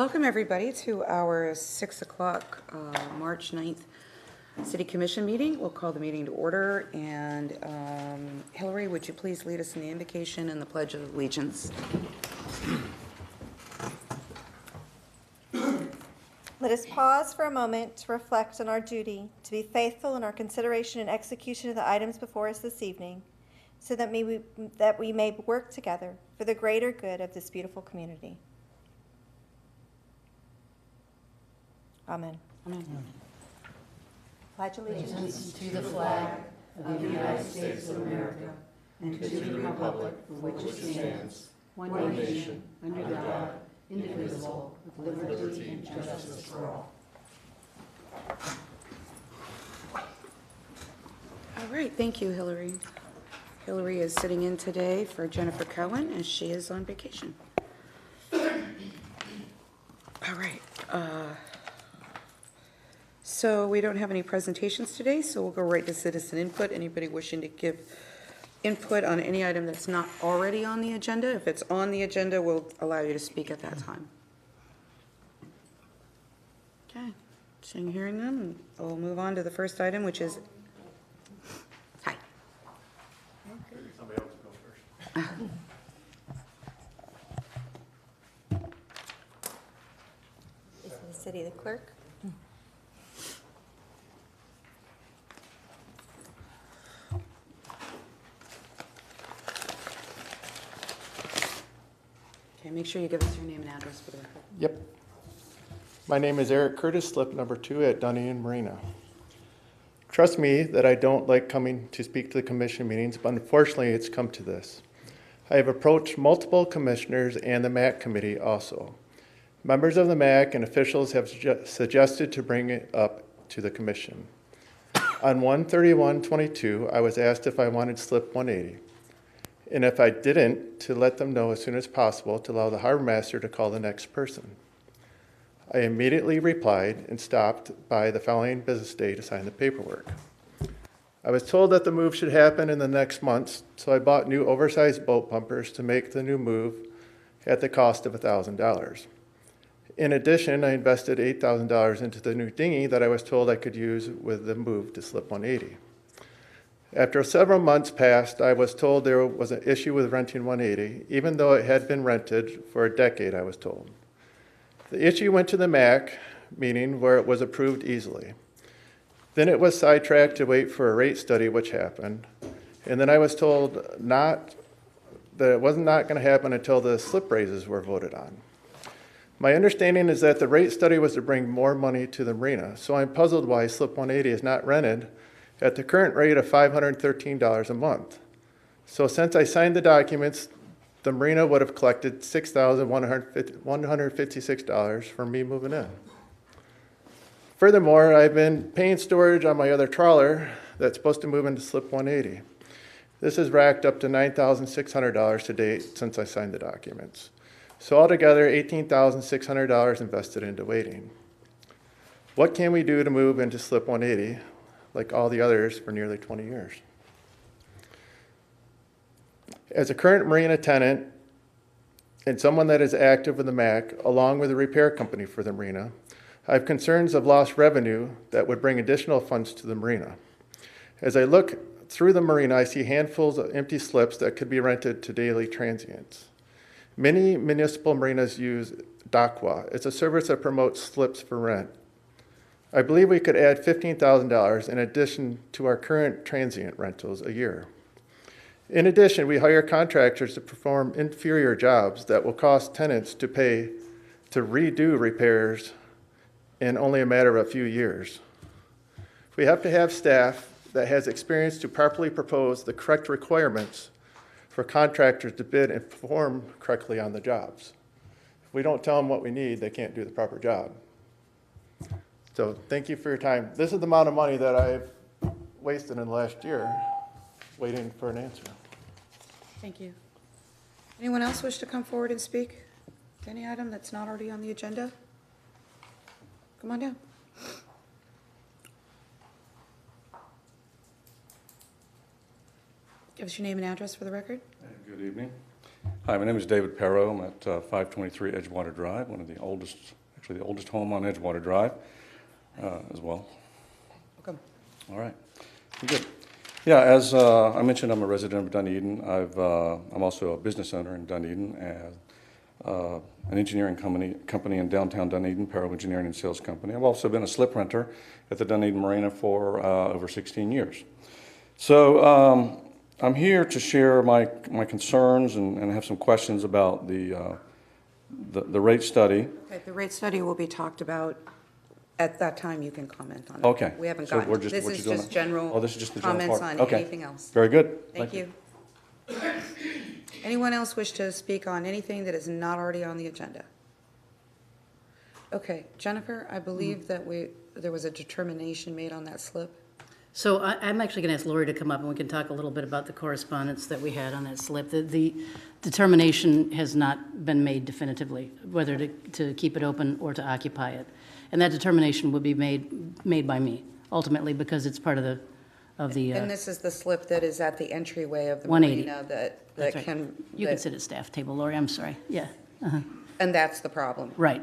Welcome, everybody, to our 6 o'clock, March 9th City Commission meeting. We'll call the meeting to order. And Hillary, would you please lead us in the invocation and the Pledge of Allegiance? Let us pause for a moment to reflect on our duty to be faithful in our consideration and execution of the items before us this evening, so that we may work together for the greater good of this beautiful community. Amen. Amen. Pledge allegiance to the flag of the United States of America and to the republic for which it stands, one nation, under God, indivisible, with liberty and justice for all. All right, thank you, Hillary. Hillary is sitting in today for Jennifer Cohen, as she is on vacation. All right. So we don't have any presentations today, so we'll go right to citizen input. Anybody wishing to give input on any item that's not already on the agenda? If it's on the agenda, we'll allow you to speak at that time. Okay, seeing, hearing none, we'll move on to the first item, which is, hi. Somebody else go first. is the city the clerk. Okay, make sure you give us your name and address for the record. Yep. My name is Eric Curtis, slip number 2 at Dunedin Marina. Trust me that I don't like coming to speak to the commission meetings, but unfortunately it's come to this. I have approached multiple commissioners and the MAC committee also. Members of the MAC and officials have suggested to bring it up to the commission. On 1/31/22, I was asked if I wanted slip 180. And if I didn't, to let them know as soon as possible to allow the harbor master to call the next person. I immediately replied and stopped by the following business day to sign the paperwork. I was told that the move should happen in the next months, so I bought new oversized boat bumpers to make the new move at the cost of $1,000. In addition, I invested $8,000 into the new dinghy that I was told I could use with the move to slip 180. After several months passed, I was told there was an issue with renting 180, even though it had been rented for a decade, I was told. The issue went to the MAC meeting where it was approved easily. Then it was sidetracked to wait for a rate study, which happened. And then I was told that it was not going to happen until the slip raises were voted on. My understanding is that the rate study was to bring more money to the marina, so I'm puzzled why slip 180 is not rented at the current rate of $513 a month. So since I signed the documents, the marina would have collected $6,156 for me moving in. Furthermore, I've been paying storage on my other trawler that's supposed to move into slip 180. This has racked up to $9,600 to date since I signed the documents. So altogether, $18,600 invested into waiting. What can we do to move into slip 180? Like all the others for nearly 20 years. As a current marina tenant and someone that is active with the MAC, along with the repair company for the marina, I have concerns of lost revenue that would bring additional funds to the marina. As I look through the marina, I see handfuls of empty slips that could be rented to daily transients. Many municipal marinas use DACWA. It's a service that promotes slips for rent. I believe we could add $15,000 in addition to our current transient rentals a year. In addition, we hire contractors to perform inferior jobs that will cost tenants to pay to redo repairs in only a matter of a few years. We have to have staff that has experience to properly propose the correct requirements for contractors to bid and perform correctly on the jobs. If we don't tell them what we need, they can't do the proper job. So thank you for your time. This is the amount of money that I've wasted in the last year waiting for an answer. Thank you. Anyone else wish to come forward and speak to any item that's not already on the agenda? Come on down. Give us your name and address for the record. Good evening. Hi, my name is David Perro. I'm at 523 Edgewater Drive, one of the oldest, actually the oldest home on Edgewater Drive as well. Welcome. All right, good. Yeah, as I mentioned, I'm a resident of Dunedin. I'm also a business owner in Dunedin and an engineering company in downtown Dunedin, Perro Engineering and Sales Company. I've also been a slip renter at the Dunedin Marina for over 16 years. So I'm here to share my concerns and have some questions about the rate study. Okay, the rate study will be talked about at that time. You can comment on it. Okay. We haven't So gotten, we're just- this what is you're doing just now? general Oh, this is just the general comments part. on Okay. anything else. Very good. Thank you. Anyone else wish to speak on anything that is not already on the agenda? Okay, Jennifer, I believe that there was a determination made on that slip. So I'm actually going to ask Lori to come up, and we can talk a little bit about the correspondence that we had on that slip. The determination has not been made definitively, whether to keep it open or to occupy it. And that determination would be made by me, ultimately, because it's part of the And this is the slip that is at the entryway of the 180. marina that That's right. can. You can sit at staff table, Lori, I'm sorry, yeah. Uh-huh. And that's the problem. Right,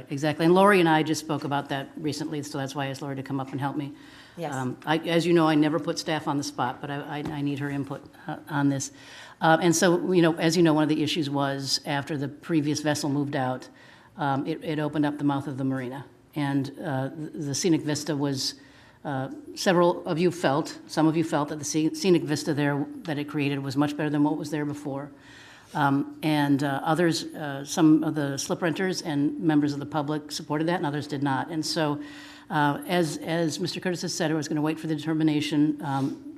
exactly. And Lori and I just spoke about that recently, so that's why I asked Lori to come up and help me. Yes. As you know, I never put staff on the spot, but I need her input on this. And so, as you know, one of the issues was after the previous vessel moved out, it opened up the mouth of the marina. And the scenic vista was, some of you felt that the scenic vista there that it created was much better than what was there before. And others, some of the slip renters and members of the public supported that, and others did not. And so, as Mr. Curtis has said, I was going to wait for the determination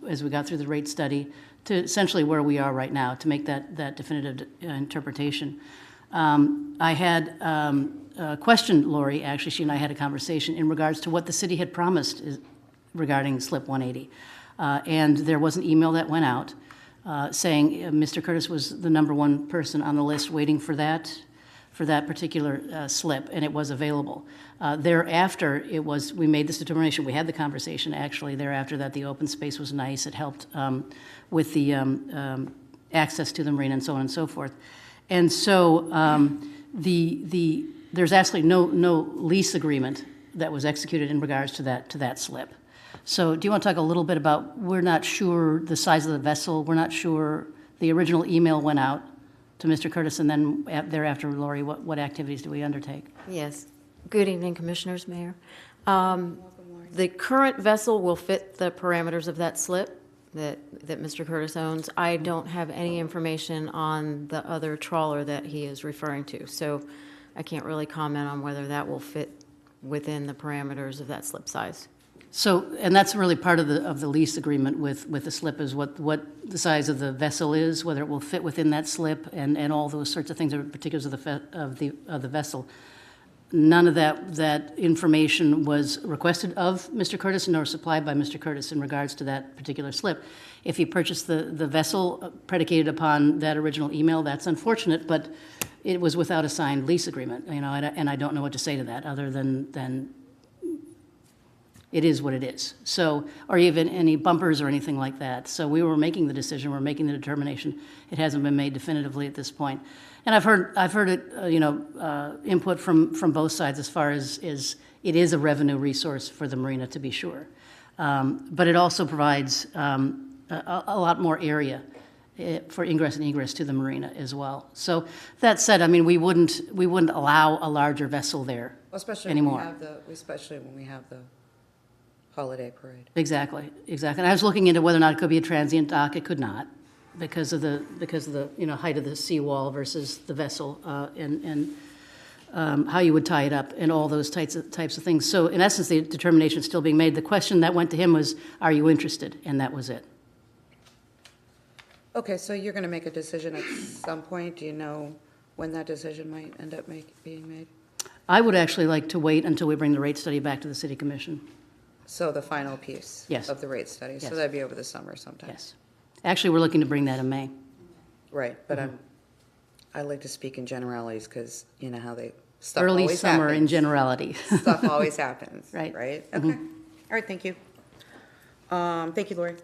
as we got through the rate study to essentially where we are right now to make that definitive interpretation. I had questioned Lori, actually, she and I had a conversation in regards to what the city had promised regarding Slip 180. And there was an email that went out saying Mr. Curtis was the number one person on the list waiting for that particular slip, and it was available. Thereafter, we made this determination. We had the conversation, actually, thereafter, that the open space was nice. It helped with the access to the marina and so on and so forth. And so there's actually no lease agreement that was executed in regards to that slip. So do you want to talk a little bit about, we're not sure the size of the vessel, we're not sure, the original email went out to Mr. Curtis, and then thereafter, Lori, what activities do we undertake? Yes. Good evening, Commissioners, Mayor. The current vessel will fit the parameters of that slip that Mr. Curtis owns. I don't have any information on the other trawler that he is referring to, so I can't really comment on whether that will fit within the parameters of that slip size. So, and that's really part of the lease agreement with the slip, is what the size of the vessel is, whether it will fit within that slip, and all those sorts of things, or particulars of the vessel. None of that information was requested of Mr. Curtis nor supplied by Mr. Curtis in regards to that particular slip. If he purchased the vessel predicated upon that original email, that's unfortunate, but it was without a signed lease agreement, and I don't know what to say to that other than it is what it is. So, or even any bumpers or anything like that. So we were making the decision, we're making the determination. It hasn't been made definitively at this point. And I've heard it, input from both sides as far as it is a revenue resource for the marina, to be sure. But it also provides a lot more area for ingress and egress to the marina as well. So that said, I mean, we wouldn't allow a larger vessel there anymore. Especially when we have the holiday parade. Exactly. And I was looking into whether or not it could be a transient dock. It could not, because of the height of the seawall versus the vessel, and how you would tie it up and all those types of things. So in essence, the determination is still being made. The question that went to him was, "Are you interested?" And that was it. Okay, so you're going to make a decision at some point. Do you know when that decision might end up being made? I would actually like to wait until we bring the rate study back to the City Commission. So the final piece Yes. of the rate study. Yes. So that'd be over the summer sometime. Yes. Actually, we're looking to bring that in May. Right, but I like to speak in generalities because you know how stuff Early always summer in happens. generality. Stuff always happens. Right. Right? Okay. All right, thank you. Thank you, Lori.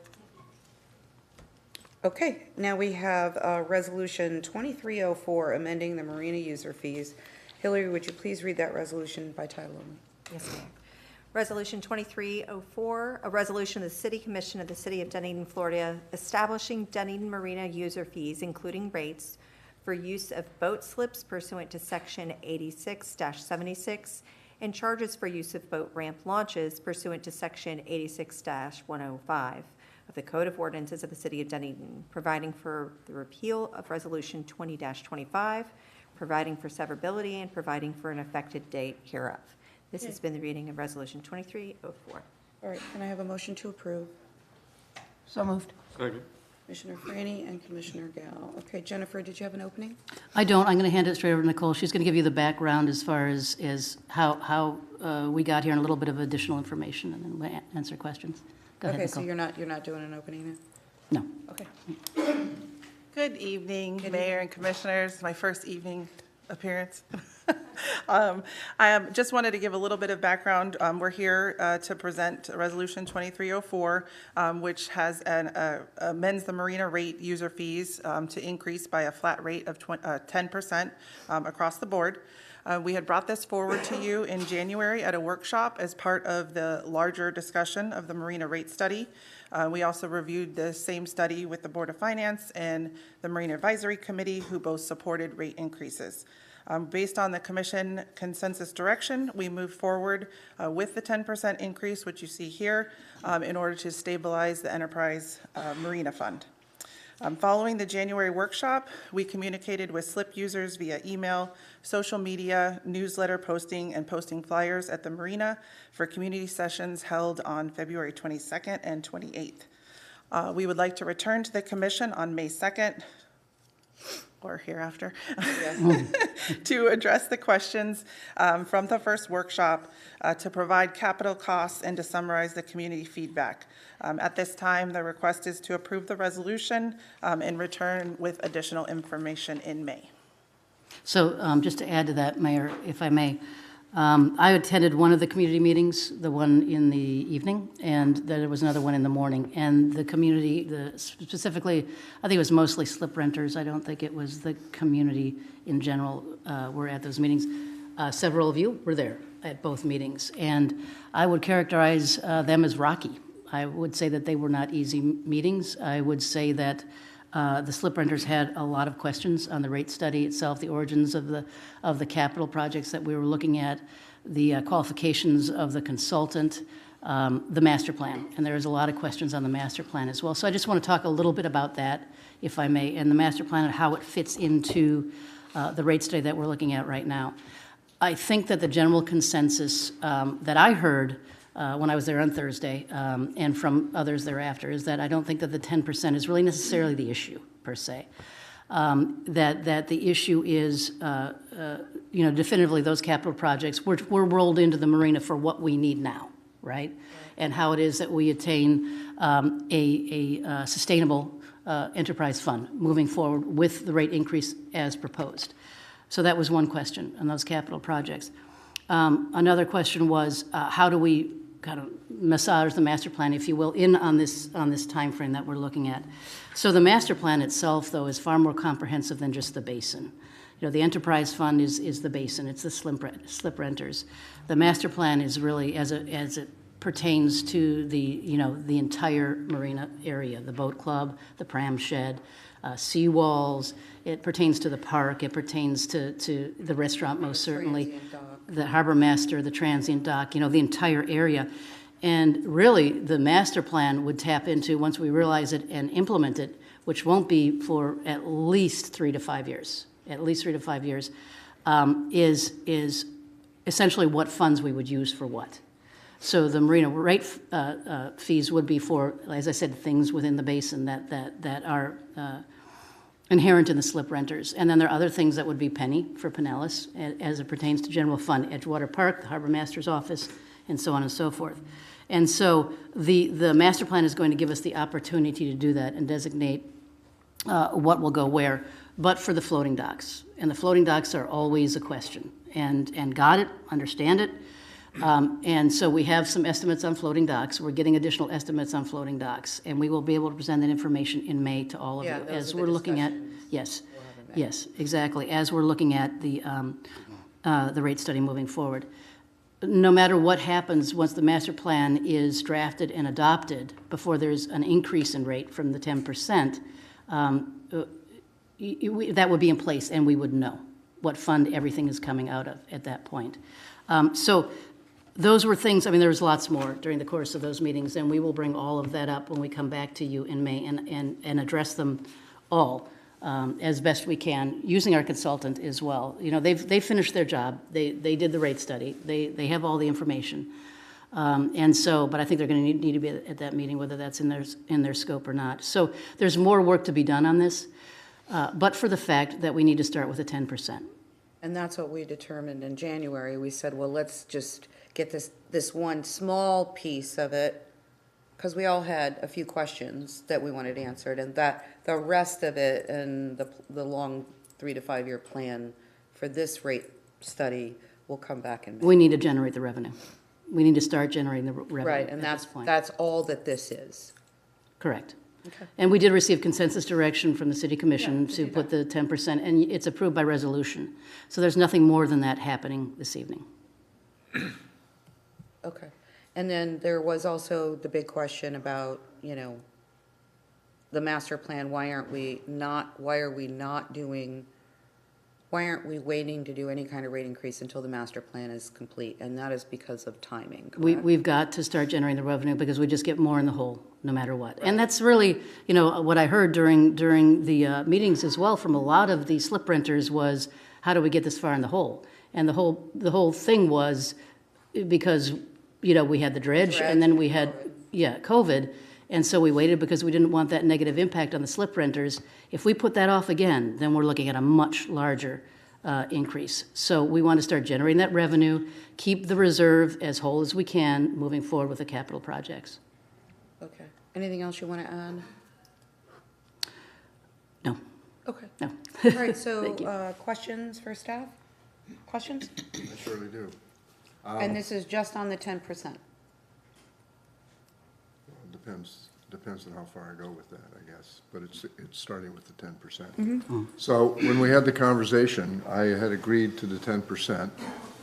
Okay, now we have Resolution 2304, amending the marina user fees. Hillary, would you please read that resolution by title only? Yes, ma'am. Resolution 2304, a resolution of the City Commission of the City of Dunedin, Florida, establishing Dunedin Marina user fees, including rates for use of boat slips pursuant to Section 86-76 and charges for use of boat ramp launches pursuant to Section 86-105 of the Code of Ordinances of the City of Dunedin, providing for the repeal of Resolution 20-25, providing for severability, and providing for an effective date hereof. This has been the reading of Resolution 2304. All right, can I have a motion to approve? So moved. Commissioner Franny and Commissioner Gao. Okay, Jennifer, did you have an opening? I don't. I'm going to hand it straight over to Nicole. She's going to give you the background as far as how we got here and a little bit of additional information, and then we'll answer questions. Go ahead, Okay, so Nicole. you're not doing an opening now? No. Okay. Good evening, Mayor and Commissioners. My first evening appearance. I just wanted to give a little bit of background. We're here to present Resolution 2304, which has amends the marina rate user fees to increase by a flat rate of 10% across the board. We had brought this forward to you in January at a workshop as part of the larger discussion of the marina rate study. We also reviewed the same study with the Board of Finance and the Marina Advisory Committee, who both supported rate increases. Based on the Commission consensus direction, we moved forward with the 10% increase, which you see here, in order to stabilize the Enterprise Marina Fund. Following the January workshop, we communicated with slip users via email, social media, newsletter posting, and posting flyers at the marina for community sessions held on February 22nd and 28th. We would like to return to the Commission on May 2nd, or hereafter, to address the questions from the first workshop, to provide capital costs, and to summarize the community feedback. At this time, the request is to approve the resolution and return with additional information in May. So just to add to that, Mayor, if I may, I attended one of the community meetings, the one in the evening, and there was another one in the morning. And the community, specifically, I think it was mostly slip renters. I don't think it was the community in general were at those meetings. Several of you were there at both meetings, and I would characterize them as rocky. I would say that they were not easy meetings. I would say that the slip renters had a lot of questions on the rate study itself, the origins of the capital projects that we were looking at, the qualifications of the consultant, the master plan. And there was a lot of questions on the master plan as well. So I just want to talk a little bit about that, if I may, and the master plan and how it fits into the rate study that we're looking at right now. I think that the general consensus that I heard when I was there on Thursday, and from others thereafter, is that I don't think that the 10% is really necessarily the issue, per se. That the issue is, definitively those capital projects were rolled into the marina for what we need now, right? And how it is that we attain a sustainable enterprise fund moving forward with the rate increase as proposed. So that was one question on those capital projects. Another question was, how do we kind of massage the master plan, if you will, on this time frame that we're looking at? So the master plan itself, though, is far more comprehensive than just the basin. You know, the enterprise fund is the basin; it's the slip renters. The master plan is really, as it pertains to the entire marina area, the boat club, the pram shed, seawalls. It pertains to the park. It pertains to the restaurant, most certainly, the harbor master, the transient dock, the entire area. And really, the master plan would tap into, once we realize it and implement it, which won't be for at least 3 to 5 years, is essentially what funds we would use for what. So the marina rate fees would be for, as I said, things within the basin that are inherent in the slip renters. And then there are other things that would be penny for Pinellas as it pertains to general fund, Edgewater Park, the harbor master's office, and so on and so forth. And so the master plan is going to give us the opportunity to do that and designate what will go where, but for the floating docks. And the floating docks are always a question. And got it, understand it. And so we have some estimates on floating docks. We're getting additional estimates on floating docks, and we will be able to present that information in May to all of Yeah, you. those As are the we're looking at, discussions yes, we'll have in May. yes, exactly. As we're looking at the rate study moving forward. No matter what happens, once the master plan is drafted and adopted, before there's an increase in rate from the 10%, that would be in place, and we would know what fund everything is coming out of at that point. So those were things, I mean, there was lots more during the course of those meetings, and we will bring all of that up when we come back to you in May and address them all as best we can, using our consultant as well. You know, they finished their job. They did the rate study. They have all the information. And so, but I think they're going to need to be at that meeting, whether that's in their scope or not. So there's more work to be done on this, but for the fact that we need to start with a 10%. And that's what we determined in January. We said, well, let's just get this one small piece of it, because we all had a few questions that we wanted answered, and that the rest of it and the long 3 to 5 year plan for this rate study will come back in May. We need to generate the revenue. We need to start generating the revenue Right, and at this point. that's all that this is. Correct. Okay. And we did receive consensus direction from the city commission to put the 10%, and it's approved by resolution. So there's nothing more than that happening this evening. Okay. And then there was also the big question about, the master plan. Why are we waiting to do any kind of rate increase until the master plan is complete? And that is because of timing, correct? We've got to start generating the revenue because we just get more in the hole, no matter what. And that's really, what I heard during the meetings as well from a lot of the slip renters was, how do we get this far in the hole? And the whole thing was because, we had the dredge and then we had, COVID. And so we waited because we didn't want that negative impact on the slip renters. If we put that off again, then we're looking at a much larger increase. So we want to start generating that revenue, keep the reserve as whole as we can, moving forward with the capital projects. Okay. Anything else you want to add? No, Okay. no. All right, so Thank you. questions for staff? Questions? I surely do. And this is just on the 10%? Depends on how far I go with that, I guess, but it's starting with the 10%. So when we had the conversation, I had agreed to the 10%,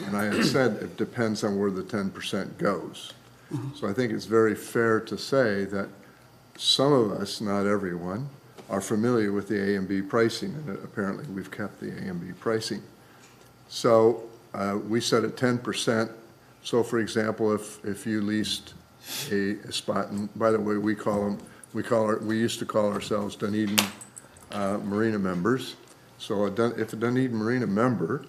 and I had said it depends on where the 10% goes. So I think it's very fair to say that some of us, not everyone, are familiar with the A and B pricing, and apparently we've kept the A and B pricing. So we set at 10%. So for example, if you leased a spot, and by the way, we used to call ourselves Dunedin Marina members. So if a Dunedin Marina member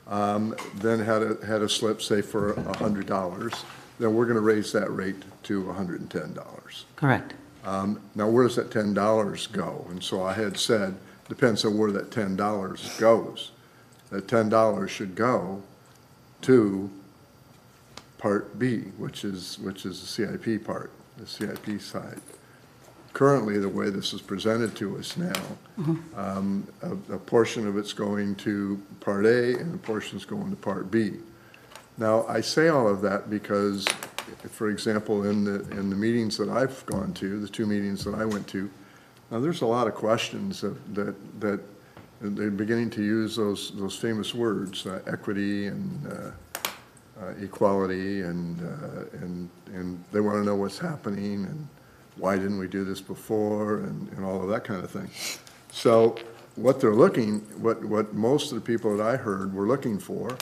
then had a slip, say for $100, then we're going to raise that rate to $110. Correct. Now, where does that $10 go? And so I had said, depends on where that $10 goes. That $10 should go to Part B, which is the CIP part, the CIP side. Currently, the way this is presented to us now, a portion of it's going to Part A and a portion's going to Part B. Now, I say all of that because, for example, in the meetings that I've gone to, the 2 meetings that I went to, now there's a lot of questions that they're beginning to use those famous words, equity and equality, and they want to know what's happening and why didn't we do this before, and all of that kind of thing. So what they're looking, what most of the people that I heard were looking for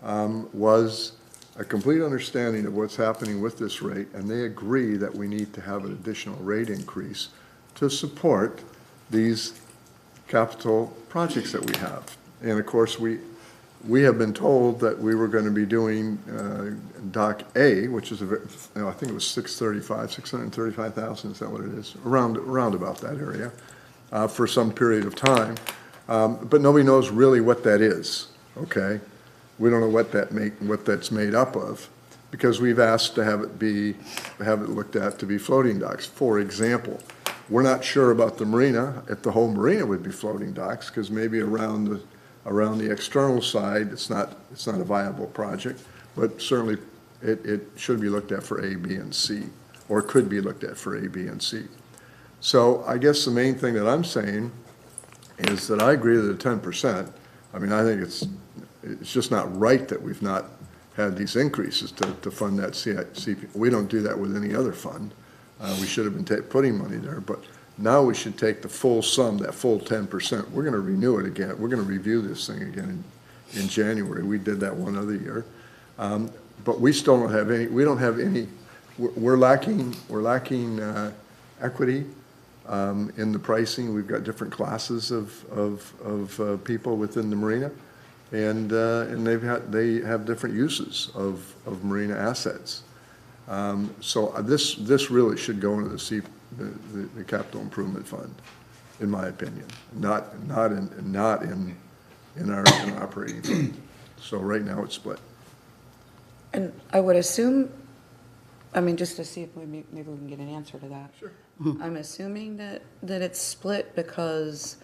was a complete understanding of what's happening with this rate, and they agree that we need to have an additional rate increase to support these capital projects that we have. And of course, we have been told that we were going to be doing Dock A, which is I think it was 635,000, is that what it is? Around about that area, for some period of time. But nobody knows really what that is, okay? We don't know what that's made up of, because we've asked to have it looked at to be floating docks. For example, we're not sure about the marina, if the whole marina would be floating docks, because maybe around the external side, it's not a viable project, but certainly It should be looked at for A, B, and C, or could be looked at for A, B, and C. So I guess the main thing that I'm saying is that I agree with the 10%. I mean, I think it's just not right that we've not had these increases to fund that CP. We don't do that with any other fund. We should have been putting money there, but now we should take the full sum, that full 10%. We're gonna renew it again. We're gonna review this thing again in January. We did that one other year. But we still don't have any, we're lacking equity in the pricing. We've got different classes of people within the marina, and they have different uses of marina assets. So this really should go into the capital improvement fund, in my opinion, not in our operating fund. So right now it's split. And I would assume, I mean, just to see if maybe we can get an answer to that. Sure. I'm assuming that it's split because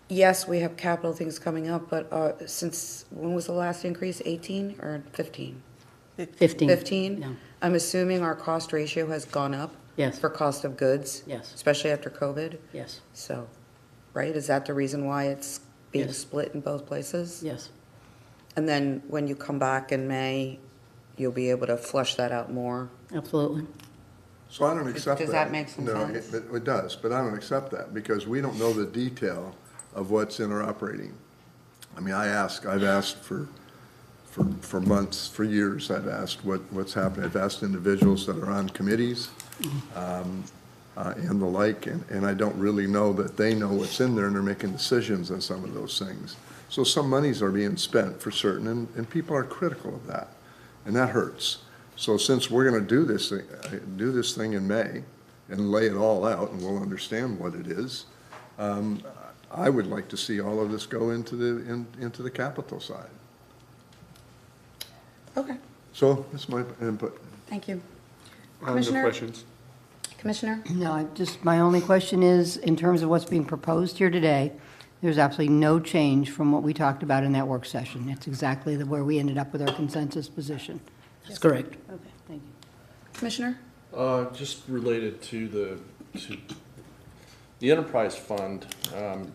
yes, we have capital things coming up, but since, when was the last increase, 18 or 15? 15. 15? Yeah. I'm assuming our cost ratio has gone up? Yes. For cost of goods? Yes. Especially after COVID? Yes, So, right, is that the reason why it's being Yes. split in both places? yes. And then when you come back in May, you'll be able to flush that out more? Absolutely. So I don't accept that. Does that make some No, sense? it does, but I don't accept that because we don't know the detail of what's in our operating. I mean, I've asked for months, for years, I've asked what's happening. I've asked individuals that are on committees and the like, and I don't really know that they know what's in there and they're making decisions on some of those things. So some monies are being spent for certain, and people are critical of that, and that hurts. So since we're gonna do this thing in May and lay it all out, and we'll understand what it is, I would like to see all of this go into the capital side. Okay, So that's my input. thank you. No Commissioner? questions? Commissioner? No, my only question is, in terms of what's being proposed here today, there's absolutely no change from what we talked about in that work session. It's exactly where we ended up with our consensus position. That's correct. Okay, thank you. Commissioner? Just related to the enterprise fund,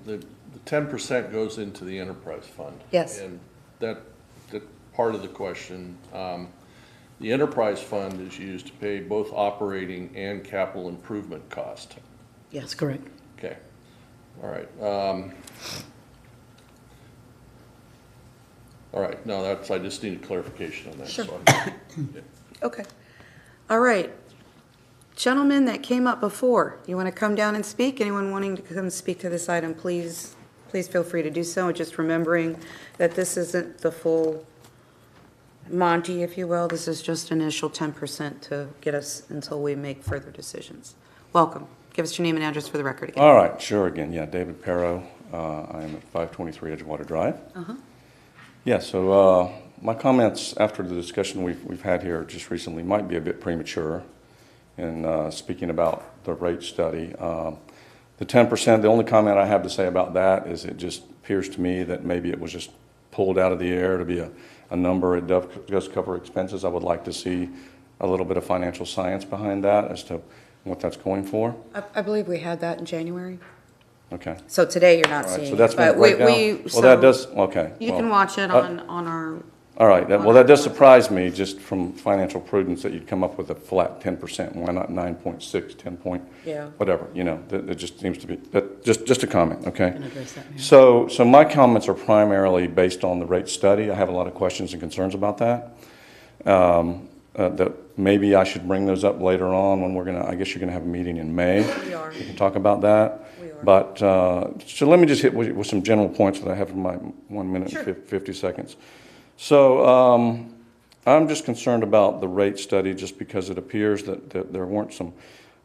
the 10% goes into the enterprise fund. Yes. And that part of the question, the enterprise fund is used to pay both operating and capital improvement cost. That's correct. Okay, all right. All right, no, I just need a clarification on that. Sure. So yeah. Okay. All right. Gentlemen that came up before, you want to come down and speak? Anyone wanting to come speak to this item, please feel free to do so. Just remembering that this isn't the full Monty, if you will. This is just initial 10% to get us until we make further decisions. Welcome. Give us your name and address for the record again. All right, sure, again, yeah, David Perro. I am at 523 Edgewater Drive. Yeah, so my comments after the discussion we've had here just recently might be a bit premature in speaking about the rate study. The 10%, the only comment I have to say about that is it just appears to me that maybe it was just pulled out of the air to be a number. It does cover expenses. I would like to see a little bit of financial science behind that as to what that's going for. I believe we had that in January. Okay. So today you're not All right, seeing so that's it, been but right now. Well, that does, okay. You well, can watch it on our, All right, well, that does surprise me, just from financial prudence, that you'd come up with a flat 10%. Why not 9.6, 10 point, Yeah. whatever, you know, that just seems to be, just a comment, okay? Can address that, Mayor. So my comments are primarily based on the rate study. I have a lot of questions and concerns about that. That maybe I should bring those up later on when I guess you're gonna have a meeting in May. We are. We can talk about that. We are. But, so let me just hit with some general points that I have in my 1 minute Sure. and 50 seconds. So I'm just concerned about the rate study just because it appears that there weren't some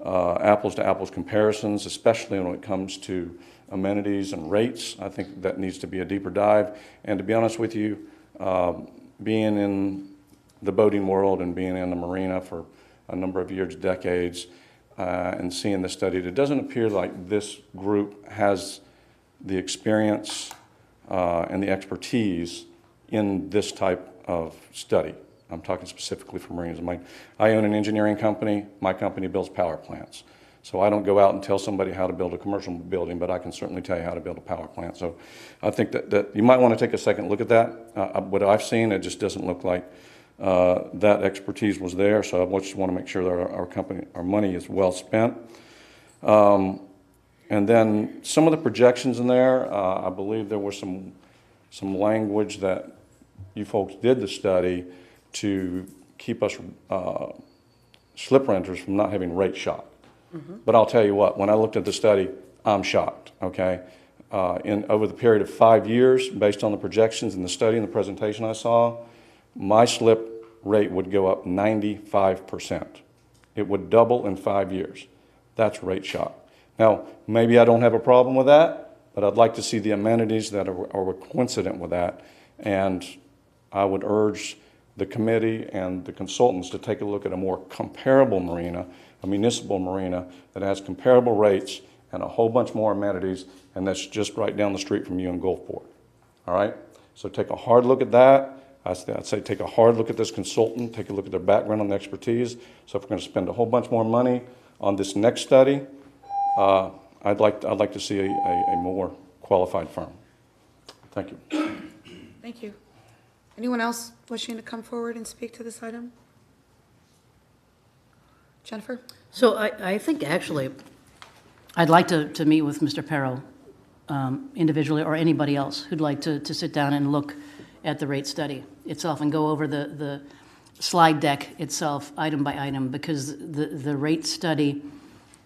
apples to apples comparisons, especially when it comes to amenities and rates. I think that needs to be a deeper dive. And to be honest with you, being in the boating world and being in the marina for a number of years, decades, and seeing the study, it doesn't appear like this group has the experience and the expertise in this type of study. I'm talking specifically for marinas. I own an engineering company. My company builds power plants. So I don't go out and tell somebody how to build a commercial building, but I can certainly tell you how to build a power plant. So I think that you might want to take a second look at that. What I've seen, it just doesn't look like that expertise was there. So I just want to make sure that our money is well spent. And then some of the projections in there, I believe there was some language that you folks did the study to keep us slip renters from not having rate shock. But I'll tell you what, when I looked at the study, I'm shocked, okay? Over the period of 5 years, based on the projections in the study and the presentation I saw, my slip rate would go up 95%. It would double in 5 years. That's rate shock. Now, maybe I don't have a problem with that, but I'd like to see the amenities that are coincident with that. And I would urge the committee and the consultants to take a look at a more comparable marina, a municipal marina that has comparable rates and a whole bunch more amenities, and that's just right down the street from you in Gulfport. All right? So take a hard look at that. I'd say take a hard look at this consultant, take a look at their background and expertise. So if we're going to spend a whole bunch more money on this next study, I'd like to see a more qualified firm. Thank you. Thank you. Anyone else wishing to come forward and speak to this item? Jennifer? So I think actually, I'd like to meet with Mr. Perro individually, or anybody else who'd like to sit down and look at the rate study itself and go over the slide deck itself, item by item, because the rate study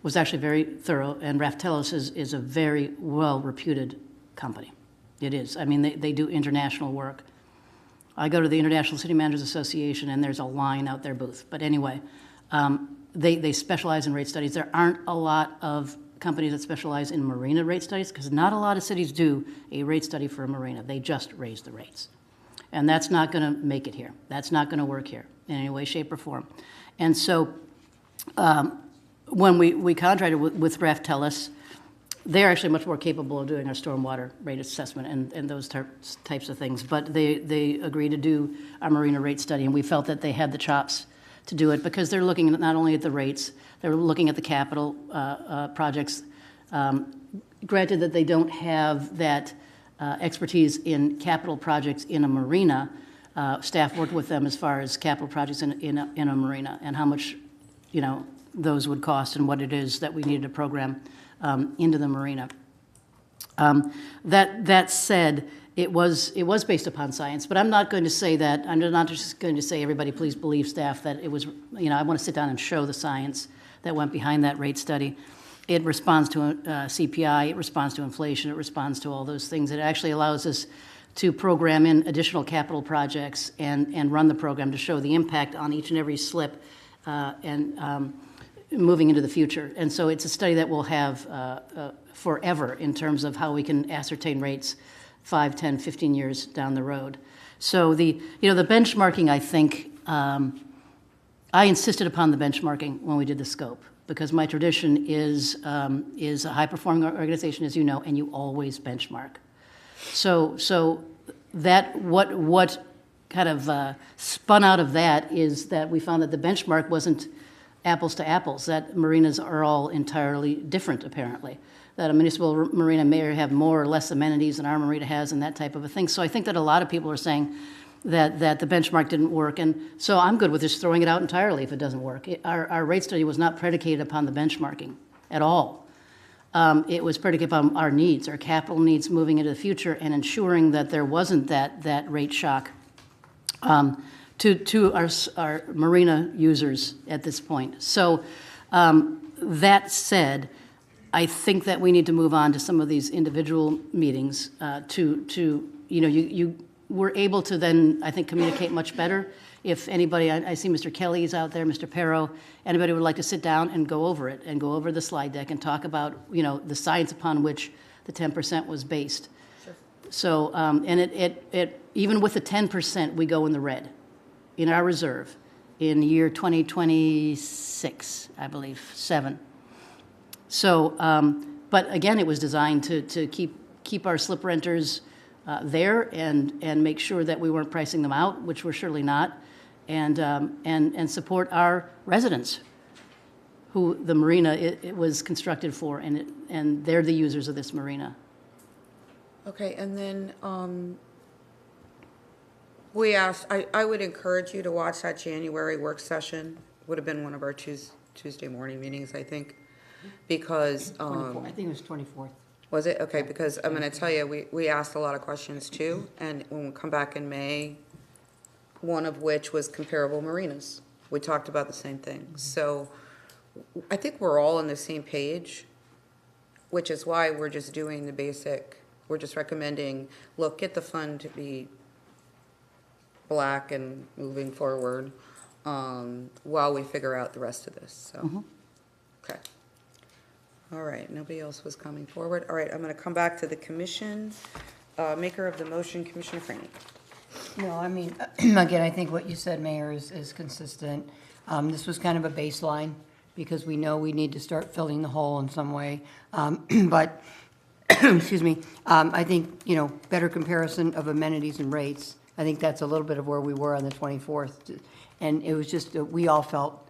was actually very thorough, and Raftelis is a very well-reputed company. It is. I mean, they do international work. I go to the International City Managers Association, and there's a line out their booth. But anyway, they specialize in rate studies. There aren't a lot of companies that specialize in marina rate studies, because not a lot of cities do a rate study for a marina. They just raise the rates. And that's not going to make it here. That's not going to work here in any way, shape, or form. And so when we contracted with Raftelis, they're actually much more capable of doing our stormwater rate assessment and those types of things. But they agreed to do our marina rate study, and we felt that they had the chops to do it because they're looking not only at the rates, they're looking at the capital projects. Granted that they don't have that expertise in capital projects in a marina, staff worked with them as far as capital projects in a marina and how much, those would cost and what it is that we needed to program into the marina. That said, it was based upon science, but I'm not going to say that. I'm not just going to say, everybody please believe staff, that it was, I want to sit down and show the science that went behind that rate study. It responds to CPI, it responds to inflation, it responds to all those things. It actually allows us to program in additional capital projects and run the program to show the impact on each and every slip and moving into the future. And so it's a study that we'll have forever in terms of how we can ascertain rates 5, 10, 15 years down the road. So the benchmarking, I think, I insisted upon the benchmarking when we did the scope, because my tradition is a high-performing organization, as you know, and you always benchmark. So that what kind of spun out of that is that we found that the benchmark wasn't apples to apples, that marinas are all entirely different, apparently, that a municipal marina may have more or less amenities than our marina has and that type of a thing. So I think that a lot of people are saying that the benchmark didn't work, and so I'm good with just throwing it out entirely if it doesn't work. Our rate study was not predicated upon the benchmarking at all. It was predicated upon our needs, our capital needs moving into the future, and ensuring that there wasn't that rate shock to our marina users at this point. So that said, I think that we need to move on to some of these individual meetings you were able to then, I think, communicate much better. If anybody, I see Mr. Kelly's out there, Mr. Perro, anybody would like to sit down and go over it and go over the slide deck and talk about, the science upon which the 10% was based. Sure. So, and it even with the 10%, we go in the red in our reserve in year 2026, I believe, 7. So, but again, it was designed to keep our slip renters there and make sure that we weren't pricing them out, which we're surely not, and support our residents, who the marina it was constructed for, and they're the users of this marina. Okay, and then, we asked, I would encourage you to watch that January work session. Would have been one of our Tuesday morning meetings, I think, because, 24, I think it was 24th. was it? Okay, because I'm gonna tell you, we asked a lot of questions too, and when we come back in May, one of which was comparable marinas. We talked about the same thing. So I think we're all on the same page, which is why we're just doing the basic, we're just recommending, look, get the fund to be black and moving forward, while we figure out the rest of this, so. Okay. All right, nobody else was coming forward. All right, I'm gonna come back to the commission. Maker of the motion, Commissioner Franny. No, I mean, again, I think what you said, Mayor, is consistent. This was kind of a baseline, because we know we need to start filling the hole in some way. But, excuse me, I think, better comparison of amenities and rates. I think that's a little bit of where we were on the 24th. And it was just, we all felt,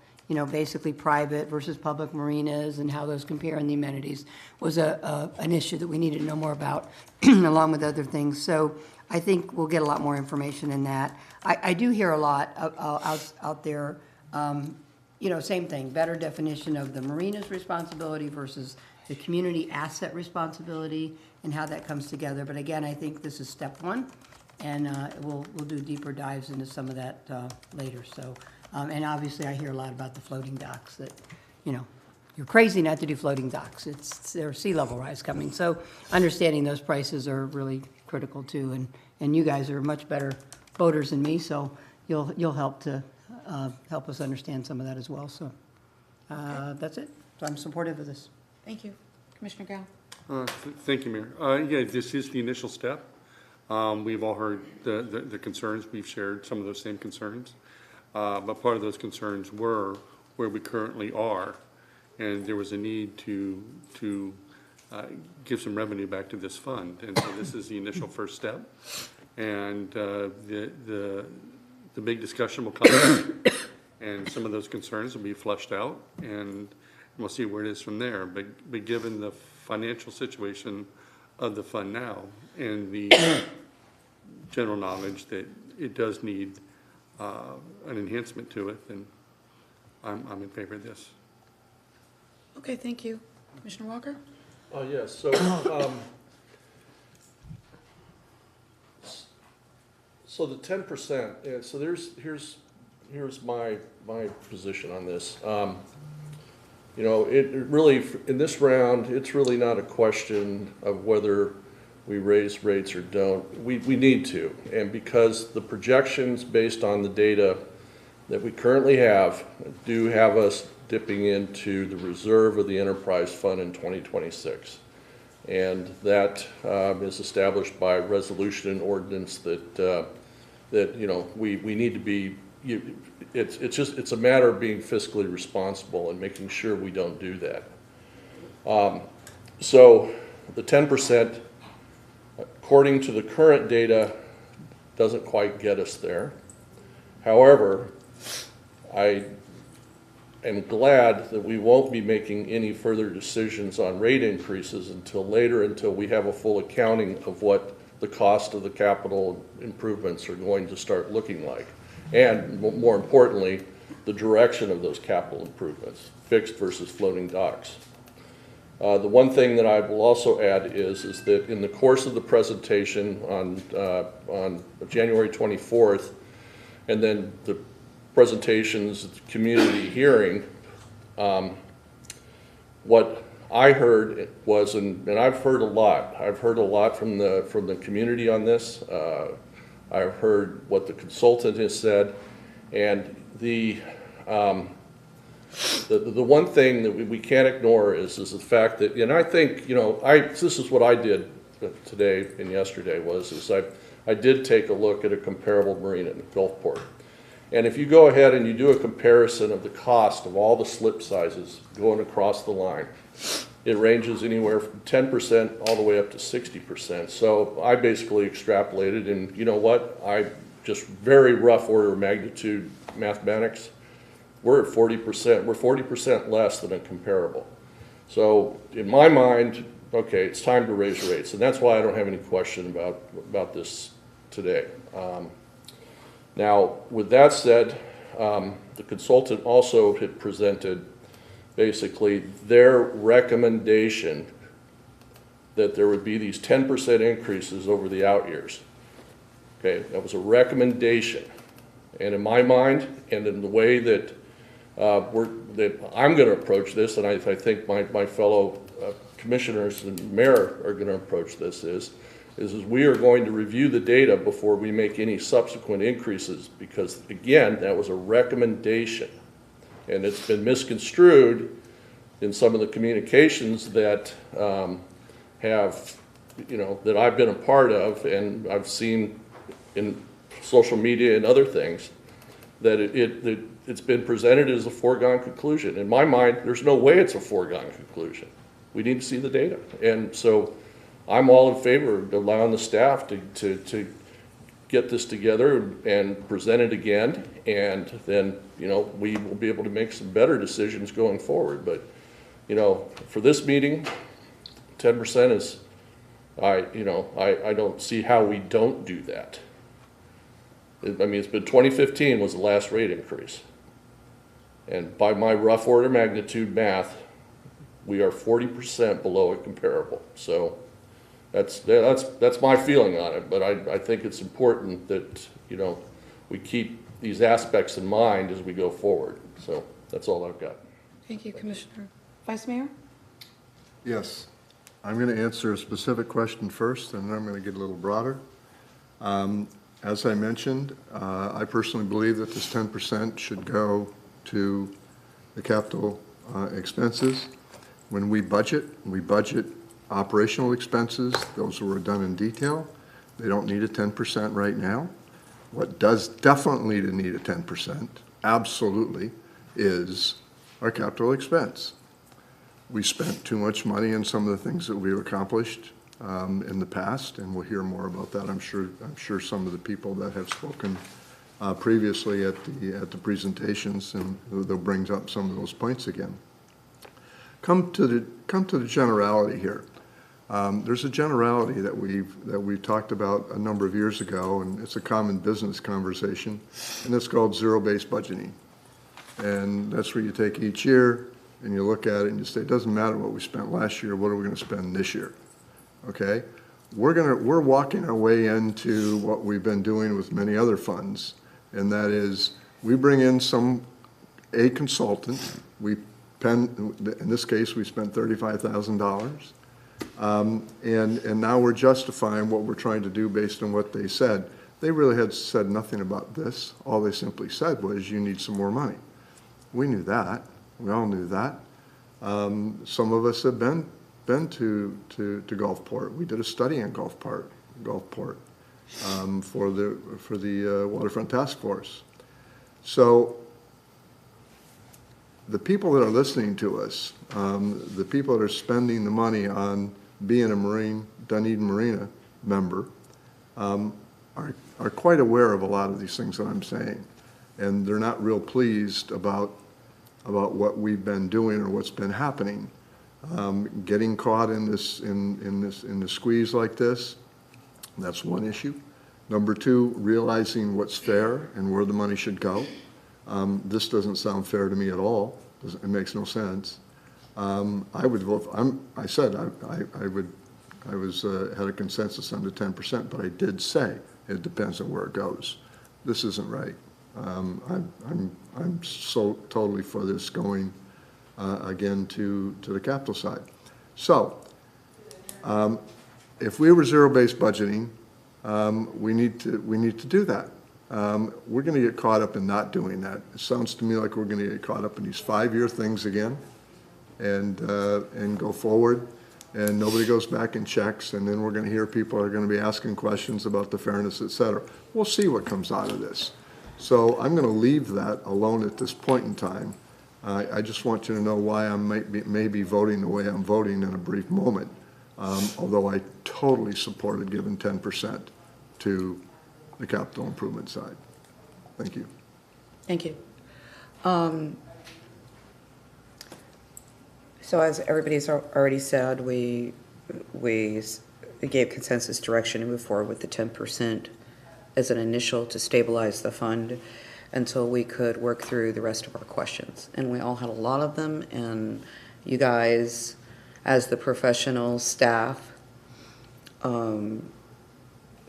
basically private versus public marinas and how those compare in the amenities was an issue that we needed to know more about, along with other things. So I think we'll get a lot more information in that. I do hear a lot out there, same thing, better definition of the marina's responsibility versus the community asset responsibility and how that comes together. But again, I think this is step one, and we'll do deeper dives into some of that later. So, and obviously I hear a lot about the floating docks that, you're crazy not to do floating docks. There's sea level rise coming. So understanding those prices are really critical too. And you guys are much better boaters than me, so you'll help to help us understand some of that as well. So that's it. So I'm supportive of this. Thank you. Commissioner Gao? Thank you, Mayor. Yeah, this is the initial step. We've all heard the concerns. We've shared some of those same concerns. But part of those concerns were where we currently are, and there was a need to give some revenue back to this fund. And so this is the initial first step. And the big discussion will come, and some of those concerns will be flushed out, and we'll see where it is from there. But given the financial situation of the fund now and the general knowledge that it does need an enhancement to it, then I'm in favor of this. Okay, thank you. Commissioner Walker? Yes, so, so the 10%, so here's my position on this. It really, in this round, it's really not a question of whether we raise rates or don't. We need to, and because the projections based on the data that we currently have do have us dipping into the reserve of the enterprise fund in 2026. And that is established by resolution and ordinance that we need to be, it's a matter of being fiscally responsible and making sure we don't do that. So the 10%, according to the current data, doesn't quite get us there. However, I am glad that we won't be making any further decisions on rate increases until we have a full accounting of what the cost of the capital improvements are going to start looking like. And more importantly, the direction of those capital improvements, fixed versus floating docks. The one thing that I will also add is that in the course of the presentation on January 24th, and then the presentations at the community hearing, what I heard was, and I've heard a lot. I've heard a lot from the community on this. I've heard what the consultant has said, and the one thing that we can't ignore is the fact that, and I think, this is what I did today and yesterday I did take a look at a comparable marina in Gulfport. And if you go ahead and you do a comparison of the cost of all the slip sizes going across the line, it ranges anywhere from 10% all the way up to 60%. So I basically extrapolated, and you know what? I just very rough order of magnitude mathematics, we're at 40%. We're 40% less than a comparable. So in my mind, okay, it's time to raise rates, and that's why I don't have any question about this today. Now, with that said, the consultant also had presented basically their recommendation that there would be these 10% increases over the out years. Okay, that was a recommendation. And in my mind, and in the way that I'm going to approach this, and I think my fellow commissioners and mayor are going to approach this is we are going to review the data before we make any subsequent increases, because again, that was a recommendation. And it's been misconstrued in some of the communications that that I've been a part of, and I've seen in social media and other things, that it's been presented as a foregone conclusion. In my mind, there's no way it's a foregone conclusion. We need to see the data. And so I'm all in favor of allowing the staff to get this together and present it again, and then, we will be able to make some better decisions going forward. But, for this meeting, 10% is, I don't see how we don't do that. I mean, it's been 2015 was the last rate increase. And by my rough order magnitude math, we are 40% below a comparable. So that's my feeling on it. But I think it's important that, we keep these aspects in mind as we go forward. So that's all I've got. Thank you, Commissioner. Vice Mayor? Yes. I'm going to answer a specific question first, and then I'm going to get a little broader. As I mentioned, I personally believe that this 10% should go to the capital expenses. When we budget operational expenses. Those were done in detail. They don't need a 10% right now. What does definitely need a 10%, absolutely, is our capital expense. We spent too much money on some of the things that we've accomplished in the past, and we'll hear more about that. I'm sure some of the people that have spoken previously at the presentations, and they'll bring up some of those points again. Come to the generality here. There's a generality that we've talked about a number of years ago, and it's a common business conversation, and it's called zero-based budgeting. And that's where you take each year and you look at it and you say, it doesn't matter what we spent last year, what are we going to spend this year? Okay? We're walking our way into what we've been doing with many other funds, and that is we bring in a consultant. In this case, we spent $35,000. And now we're justifying what we're trying to do based on what they said. They really had said nothing about this. All they simply said was, you need some more money. We knew that. We all knew that. Some of us have been to Gulfport. We did a study on Gulfport for the Waterfront Task Force. So the people that are listening to us, the people that are spending the money on being a Dunedin Marina member, are quite aware of a lot of these things that I'm saying, and they're not real pleased about what we've been doing or what's been happening. Getting caught in the squeeze like this, that's one issue. Number two, realizing what's fair and where the money should go. This doesn't sound fair to me at all. It makes no sense. I would vote. I said I had a consensus on the 10%, but I did say it depends on where it goes. This isn't right. I'm so totally for this going again to the capital side. So if we were zero-based budgeting, we need to do that. We're going to get caught up in not doing that. It sounds to me like we're going to get caught up in these 5-year things again, and go forward, and nobody goes back and checks, and then we're going to hear people are going to be asking questions about the fairness, et cetera. We'll see what comes out of this. So I'm going to leave that alone at this point in time. I just want you to know why I may be voting the way I'm voting in a brief moment, although I totally supported giving 10% to the capital improvement side. Thank you. Thank you. So as everybody's already said, we gave consensus direction to move forward with the 10% as an initial to stabilize the fund until we could work through the rest of our questions. And we all had a lot of them, and you guys, as the professional staff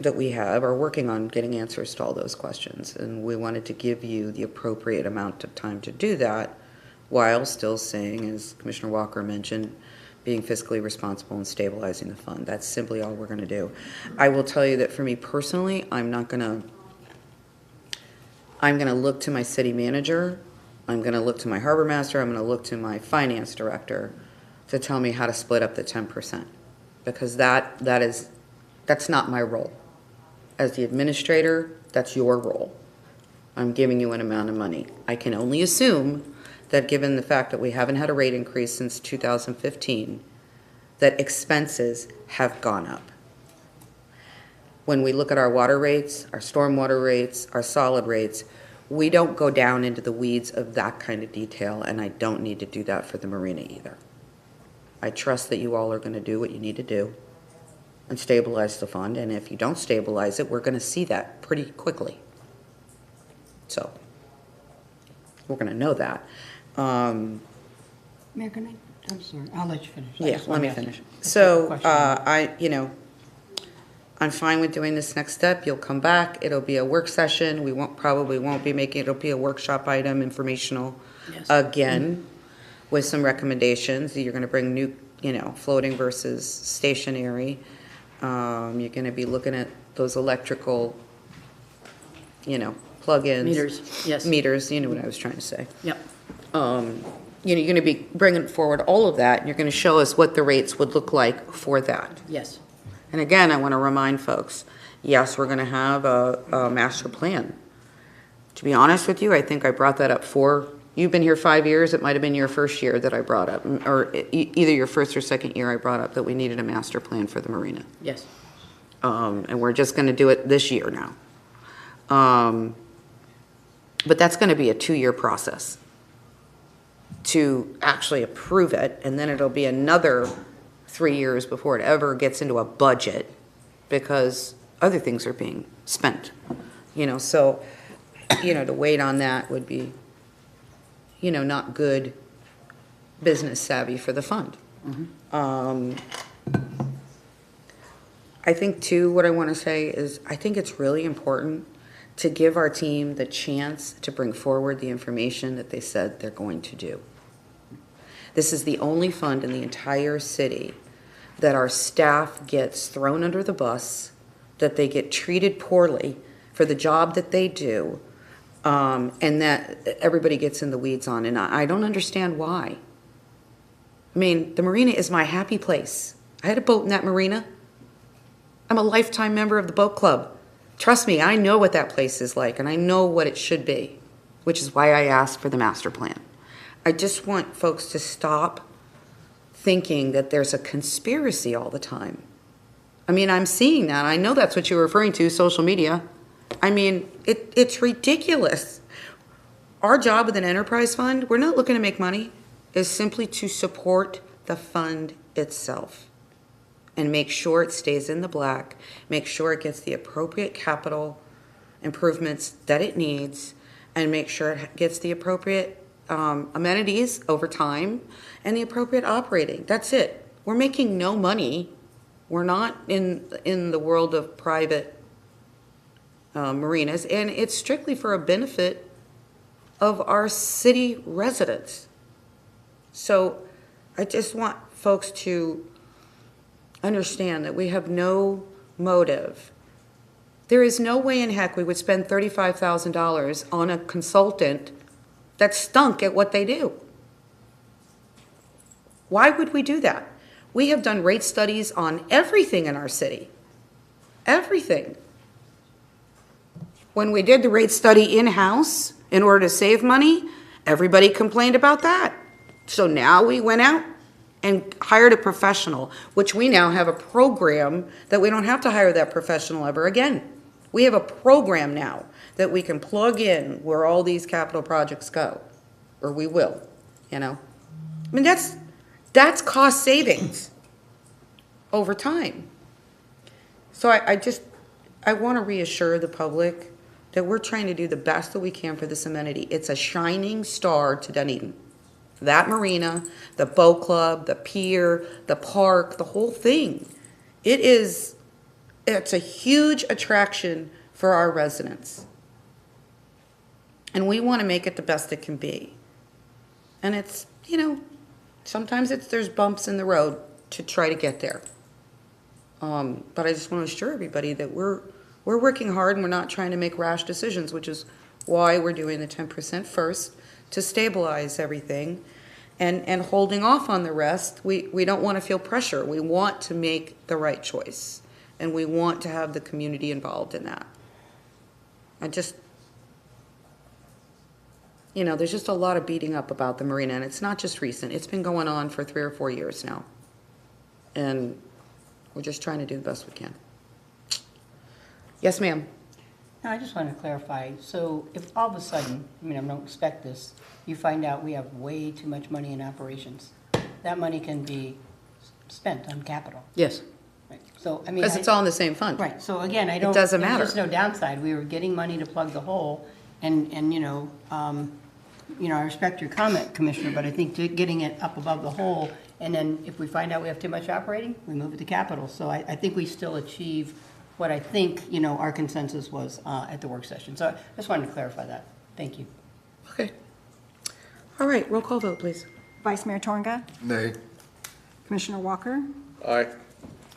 that we have, are working on getting answers to all those questions. And we wanted to give you the appropriate amount of time to do that, while still saying, as Commissioner Walker mentioned, being fiscally responsible and stabilizing the fund. That's simply all we're going to do. I will tell you that for me personally, I'm going to look to my city manager, I'm going to look to my harbor master, I'm going to look to my finance director to tell me how to split up the 10%, because that's not my role. As the administrator, that's your role. I'm giving you an amount of money. I can only assume that given the fact that we haven't had a rate increase since 2015, that expenses have gone up. When we look at our water rates, our stormwater rates, our solid rates, we don't go down into the weeds of that kind of detail, and I don't need to do that for the marina either. I trust that you all are going to do what you need to do and stabilize the fund, and if you don't stabilize it, we're going to see that pretty quickly. So, we're going to know that. Mayor, can I'm sorry, I'll let you finish. Yeah, let me finish. So, I'm fine with doing this next step. You'll come back. It'll be a work session. We probably won't be making, it'll be a workshop item, informational. Yes. Again, with some recommendations. You're going to bring new, floating versus stationary. You're going to be looking at those electrical, plug-ins. Meters, yes. Meters, you know what I was trying to say. Yep. You're going to be bringing forward all of that, and you're going to show us what the rates would look like for that. Yes. And again, I want to remind folks, yes, we're going to have a master plan. To be honest with you, I think I brought that up you've been here 5 years, it might have been your first year that I brought up, or either your first or second year I brought up that we needed a master plan for the marina. Yes. And we're just going to do it this year now. But that's going to be a 2-year process to actually approve it, and then it'll be another 3 years before it ever gets into a budget because other things are being spent. So, to wait on that would be, not good business savvy for the fund. I think too, what I want to say is I think it's really important to give our team the chance to bring forward the information that they said they're going to do. This is the only fund in the entire city that our staff gets thrown under the bus, that they get treated poorly for the job that they do, and that everybody gets in the weeds on. And I don't understand why. I mean, the marina is my happy place. I had a boat in that marina. I'm a lifetime member of the boat club. Trust me, I know what that place is like, and I know what it should be, which is why I asked for the master plan. I just want folks to stop thinking that there's a conspiracy all the time. I mean, I'm seeing that. I know that's what you're referring to, social media. I mean, it's ridiculous. Our job with an enterprise fund, we're not looking to make money, is simply to support the fund itself and make sure it stays in the black, make sure it gets the appropriate capital improvements that it needs, and make sure it gets the appropriate amenities over time and the appropriate operating. That's it. We're making no money. We're not in the world of private marinas, and it's strictly for a benefit of our city residents. So I just want folks to understand that we have no motive. There is no way in heck we would spend $35,000 on a consultant that stunk at what they do. Why would we do that? We have done rate studies on everything in our city. Everything. When we did the rate study in-house in order to save money, everybody complained about that. So now we went out and hired a professional, which we now have a program that we don't have to hire that professional ever again. We have a program now that we can plug in where all these capital projects go, or we will, you know? I mean, that's cost savings over time. So I want to reassure the public that we're trying to do the best that we can for this amenity. It's a shining star to Dunedin. That marina, the boat club, the pier, the park, the whole thing. It's a huge attraction for our residents. And we want to make it the best it can be. And it's, you know, sometimes there's bumps in the road to try to get there. But I just want to assure everybody that we're working hard and we're not trying to make rash decisions, which is why we're doing the 10% first to stabilize everything and holding off on the rest. We don't want to feel pressure. We want to make the right choice and we want to have the community involved in that. You know, there's just a lot of beating up about the marina, and it's not just recent. It's been going on for 3 or 4 years now. And we're just trying to do the best we can. Yes, ma'am. Now, I just want to clarify, so if all of a sudden, I mean, I don't expect this, you find out we have way too much money in operations, that money can be spent on capital. Yes. Right. So, I mean. Because it's all in the same fund. Right, so again, I don't. doesn't matter. There's no downside, we were getting money to plug the hole, and you know, I respect your comment, Commissioner, but I think getting it up above the hole, and then if we find out we have too much operating, we move it to capital. So I think we still achieve what I think, you know, our consensus was at the work session. So I just wanted to clarify that. Thank you. Okay. All right, roll call vote, please. Vice Mayor Torga, Nay. Commissioner Walker, Aye.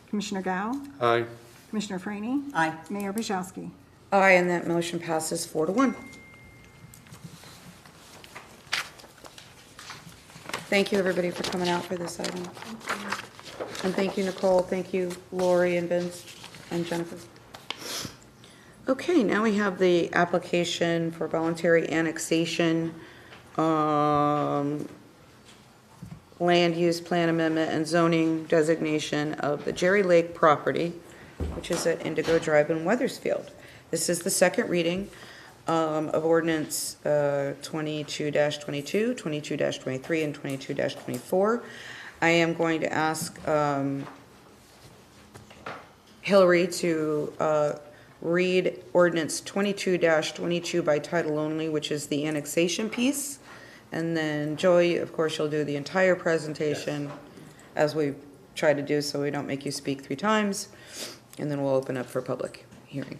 Commissioner Gao, Aye. Commissioner Franny, Aye. Mayor Bajowski. Aye, and that motion passes 4-1. Thank you, everybody, for coming out for this item. And thank you, Nicole. Thank you, Lori and Vince and Jennifer. Okay, now we have the application for voluntary annexation, land use plan amendment and zoning designation of the Jerry Lake property, which is at Indigo Drive in Weathersfield. This is the second reading of ordinance 22-22, 22-23, and 22-24. I am going to ask Hillary to read ordinance 22-22 by title only, which is the annexation piece. And then Joey, of course, you'll do the entire presentation as we try to do, so we don't make you speak 3 times. And then we'll open up for public hearing.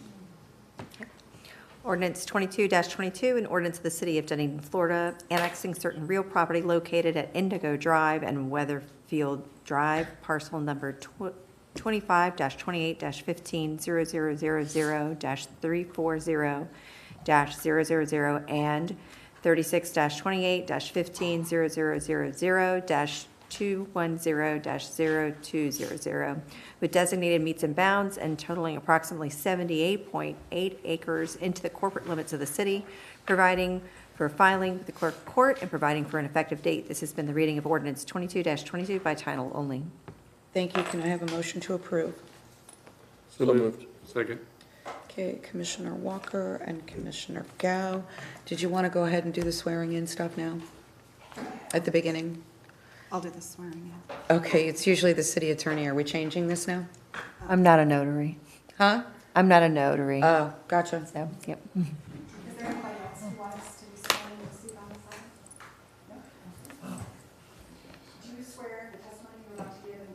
Ordinance 22-22, an ordinance of the City of Dunedin, Florida, annexing certain real property located at Indigo Drive and Weatherfield Drive, parcel number 25-28-15-0000-340-000 and 36-28-15-000-210-020, with designated meets and bounds and totaling approximately 78.8 acres into the corporate limits of the city, providing for filing with the clerk of court and providing for an effective date. This has been the reading of ordinance 22-22 by title only. Thank you. Can I have a motion to approve? So moved. Second. Okay, Commissioner Walker and Commissioner Gao. Did you want to go ahead and do the swearing in stuff now? At the beginning? I'll do the swearing in. Okay, it's usually the city attorney. Are we changing this now? I'm not a notary. Huh? I'm not a notary. Oh, gotcha. So, yep. Is there anybody else who wants to be sworn in to see on the side? No? Do you swear the testimony you're about to give in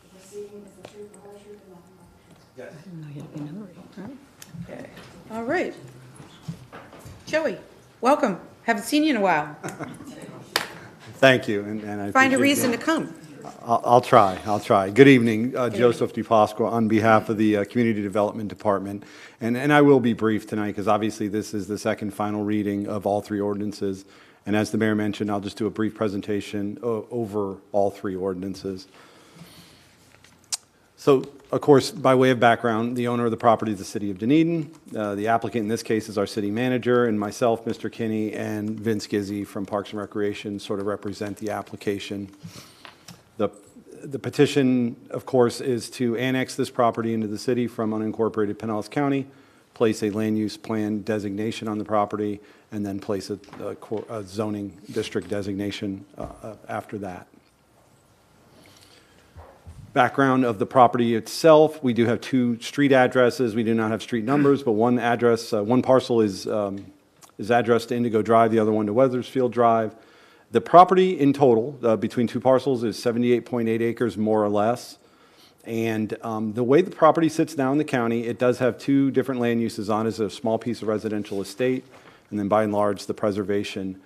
the proceeding is the truth, the whole truth, and nothing but the truth? Okay. All right. Joey, welcome. Haven't seen you in a while. Thank you, and I Find a appreciate reason the- to come. I'll try. Good evening, Joseph DePasqua on behalf of the Community Development Department. And I will be brief tonight because obviously this is the second final reading of all 3 ordinances. And as the mayor mentioned, I'll just do a brief presentation over all 3 ordinances. So, of course, by way of background, the owner of the property is the City of Dunedin. The applicant in this case is our city manager, and myself, Mr. Kinney, and Vince Gizzi from Parks and Recreation sort of represent the application. The petition, of course, is to annex this property into the city from unincorporated Pinellas County place a land use plan designation on the property, and then place a zoning district designation after that. Background of the property itself, we do have 2 street addresses. We do not have street numbers, but one address, one parcel is addressed to Indigo Drive, the other one to Weathersfield Drive. The property in total, between 2 parcels, is 78.8 acres, more or less. And the way the property sits now in the county, it does have 2 different land uses on it. It's a small piece of residential estate, and then by and large, the preservation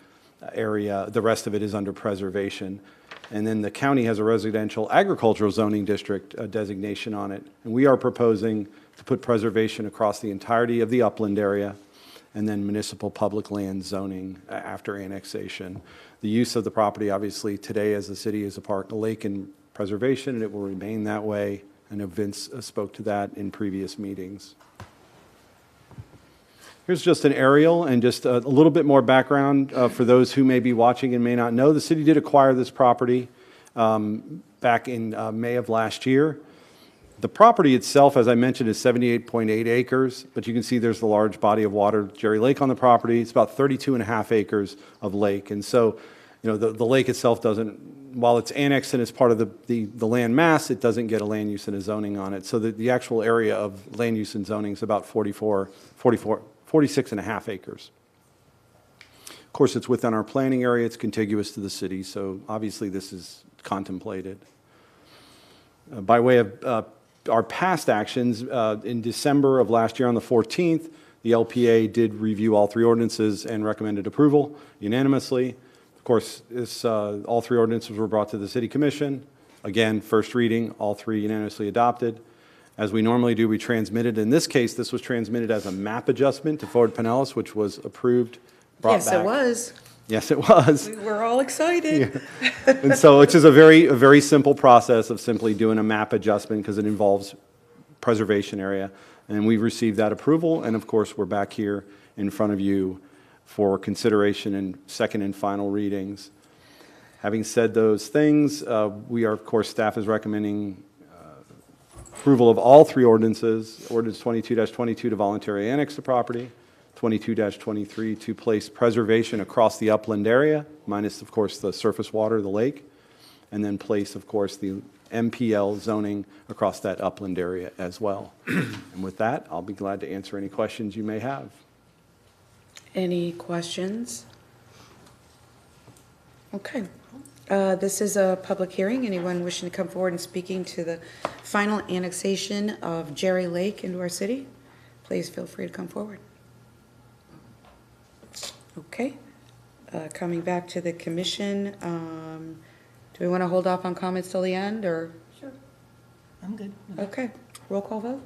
area, the rest of it is under preservation. And then the county has a residential agricultural zoning district designation on it. And we are proposing to put preservation across the entirety of the upland area, and then municipal public land zoning after annexation. The use of the property, obviously, today as the city is a park, a lake and preservation, and it will remain that way. I know Vince spoke to that in previous meetings. Here's just an aerial and just a little bit more background for those who may be watching and may not know. The city did acquire this property back in May of last year. The property itself, as I mentioned, is 78.8 acres, but you can see there's the large body of water, Jerry Lake, on the property. It's about 32.5 acres of lake. And so, you know, the lake itself doesn't, while it's annexed and it's part of the land mass, it doesn't get a land use and a zoning on it. So the actual area of land use and zoning is about 46.5 acres. Of course, it's within our planning area. It's contiguous to the city, so obviously this is contemplated. By way of our past actions, in December of last year on the 14th, the LPA did review all 3 ordinances and recommended approval unanimously. Of course, all 3 ordinances were brought to the City Commission. Again, first reading, all 3 unanimously adopted. As we normally do, we transmitted. In this case, this was transmitted as a map adjustment to Fort Pinellas, which was approved, brought back. Yes, it was. Yes, it was. We were all excited. And so, which is a very simple process of simply doing a map adjustment because it involves preservation area. And we received that approval, and of course, we're back here in front of you for consideration and second and final readings. Having said those things, we are, of course, staff is recommending approval of all 3 ordinances. Ordinance 22-22 to voluntarily annex the property, 22-23 to place preservation across the upland area, minus, of course, the surface water, the lake, and then place, of course, the MPL zoning across that upland area as well. And with that, I'll be glad to answer any questions you may have. Any questions? Okay. This is a public hearing. Anyone wishing to come forward and speaking to the final annexation of Jerry Lake into our city, please feel free to come forward. Okay. Coming back to the commission, do we want to hold off on comments till the end, or? Sure. I'm good. Okay. Roll call vote?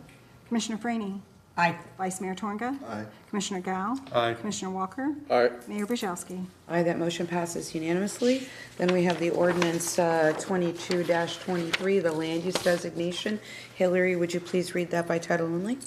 Commissioner Franny? Aye. Vice Mayor Torga? Aye. Commissioner Gao? Aye. Commissioner Walker? All right, Mayor Burzowski? Aye, that motion passes unanimously. Then we have the ordinance 22-23, the land use designation. Hillary, would you please read that by title only?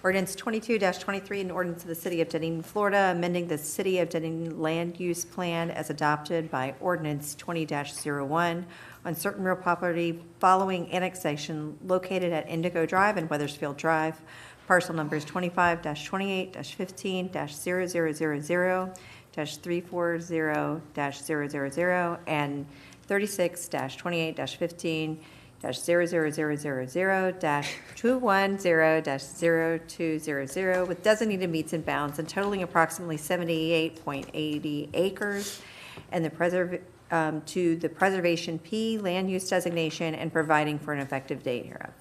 Ordinance 22-23, an ordinance of the City of Dunedin, Florida, amending the City of Dunedin Land Use Plan as adopted by Ordinance 20-01 on certain real property following annexation located at Indigo Drive and Weathersfield Drive, parcel numbers 25-28-15-000-340-000 and 36-28-15-000-210-0200 with designated meets and bounds and totaling approximately 78.80 acres and to the Preservation P land use designation and providing for an effective date hereof.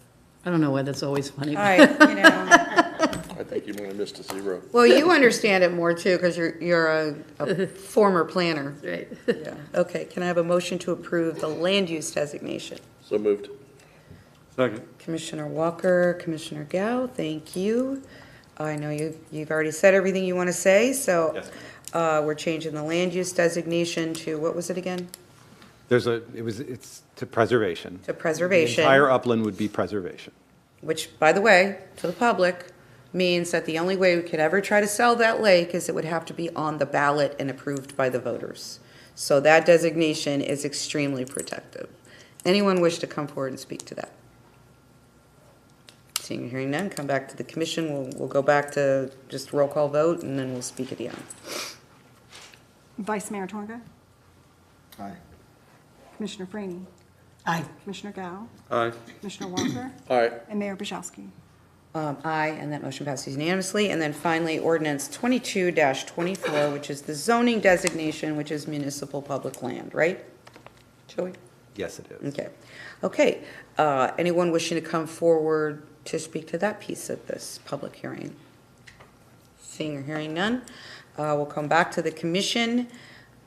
I don't know why that's always funny. All right, I think you might have missed a 0. well, you understand it more too, because you're a former planner. Right. Yeah. Okay, can I have a motion to approve the land use designation? So moved. Second. Commissioner Walker, Commissioner Gao, thank you. I know you've already said everything you want to say, so we're changing the land use designation to, what was it again? It's to preservation. To preservation. The entire upland would be preservation. Which, by the way, to the public, means that the only way we could ever try to sell that lake is it would have to be on the ballot and approved by the voters. So that designation is extremely protective. Anyone wish to come forward and speak to that? Seeing and hearing none, come back to the commission. We'll go back to just roll call vote, and then we'll speak at the end. Vice Mayor Torga, Aye. Commissioner Franny, Aye. Commissioner Gao, Aye. Commissioner Walker, Aye. and Mayor Bajowski. Aye, and that motion passes unanimously. And then finally, ordinance 22-24, which is the zoning designation, which is municipal public land, right? Joey? Yes, it is. Okay. Okay. Anyone wishing to come forward to speak to that piece of this public hearing? Seeing or hearing none, we'll come back to the commission.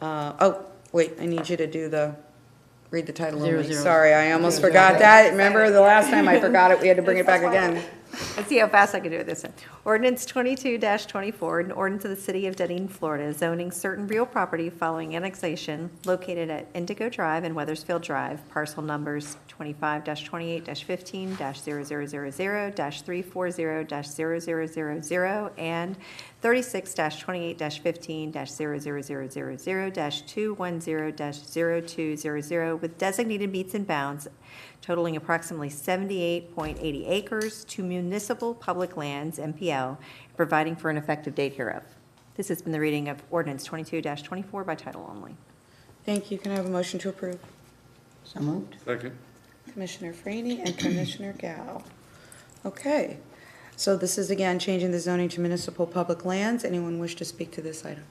Oh, wait, I need you to read the title only. 00. Sorry, I almost forgot that. Remember the last time I forgot it, we had to bring it back again. Let's see how fast I can do it this time. Ordinance 22-24, an ordinance of the City of Dunedin, Florida, zoning certain real property following annexation located at Indigo Drive and Weathersfield Drive, parcel numbers 25-28-15-000-340-0000 and 36-28-15-000-210-0200 with designated meets and bounds totaling approximately 78.80 acres to municipal public lands, MPL, providing for an effective date hereof. This has been the reading of ordinance 22-24 by title only. Thank you. Can I have a motion to approve? So moved. Second. Commissioner Franny and Commissioner Gao. Okay, so this is again changing the zoning to municipal public lands. Anyone wish to speak to this item?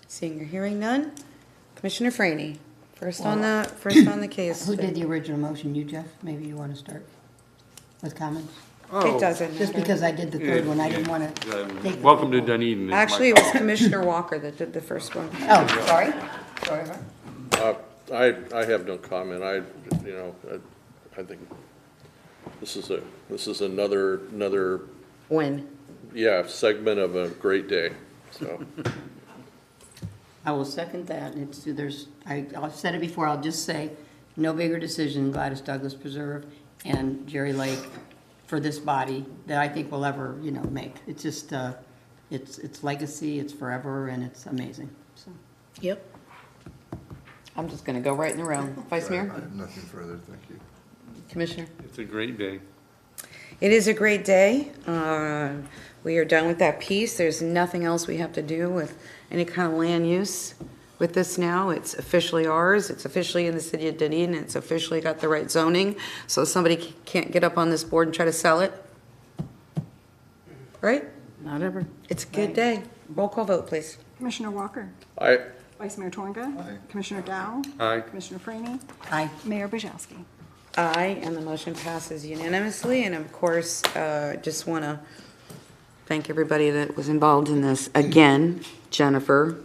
Seeing or hearing none, Commissioner Franny, first on the case. Who did the original motion? You, Jeff? Maybe you want to start with comments? It doesn't Just matter. because I did the third one, I didn't want to take. the- Welcome to Dunedin. is my Actually, it was Commissioner Walker that did the first one. Oh, sorry. Sorry. I have no comment. I think this is another, When? segment of a great day, so. I will second that. I've said it before, I'll just say, no bigger decision Gladys Douglas Preserve and Jerry Lake for this body that I think we'll ever, make. It's just, it's legacy, it's forever, and it's amazing, so. Yep. I'm just gonna go right in the row. Vice I Mayor? have nothing further, thank you. Commissioner? It's a great day. It is a great day. We are done with that piece. There's nothing else we have to do with any kind of land use with this now. It's officially ours. It's officially in the city of Dunedin. It's officially got the right zoning. So somebody can't get up on this board and try to sell it. Right? Not ever. It's a good day. Roll call vote, please. Commissioner Walker, I, Vice Mayor Torga, Aye. Commissioner Gao, Aye. Commissioner Franny, Aye. Mayor Bajowski. Aye, and the motion passes unanimously. And of course, just want to thank everybody that was involved in this. Again, Jennifer,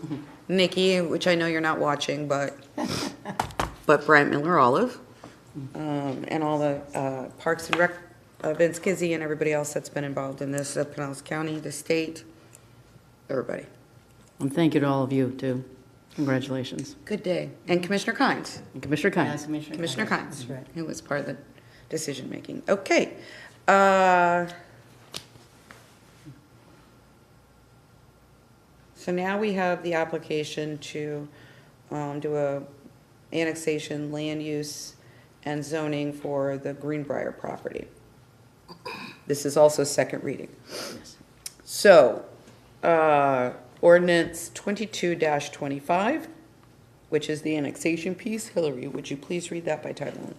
Nikki, which I know you're not watching, but Bryant Miller Olive, and all the Parks and Rec, Vince Kizzy, and everybody else that's been involved in this, Pinellas County, the state, everybody. And thank you to all of you, too. Congratulations. Good day. And Commissioner Kynes. And Commissioner Yeah, Kynes. Commissioner Kynes, That's right. who was part of the decision-making. Okay. So now we have the application to do a annexation, land use, and zoning for the Greenbrier property. This is also second reading. So, ordinance 22-25, which is the annexation piece. Hillary, would you please read that by title only?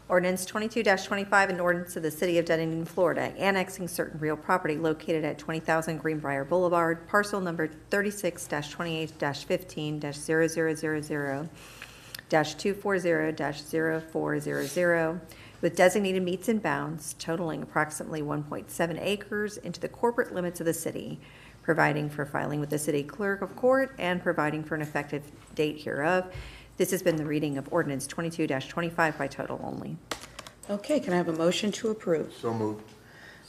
Ordinance 22-25, an ordinance of the City of Dunedin, Florida, annexing certain real property located at 20,000 Greenbrier Boulevard, parcel number 36-28-15-000-240-0400, with designated meets and bounds totaling approximately 1.7 acres into the corporate limits of the city, providing for filing with the city clerk of court and providing for an effective date hereof. This has been the reading of ordinance 22-25 by title only. Okay, can I have a motion to approve? So moved.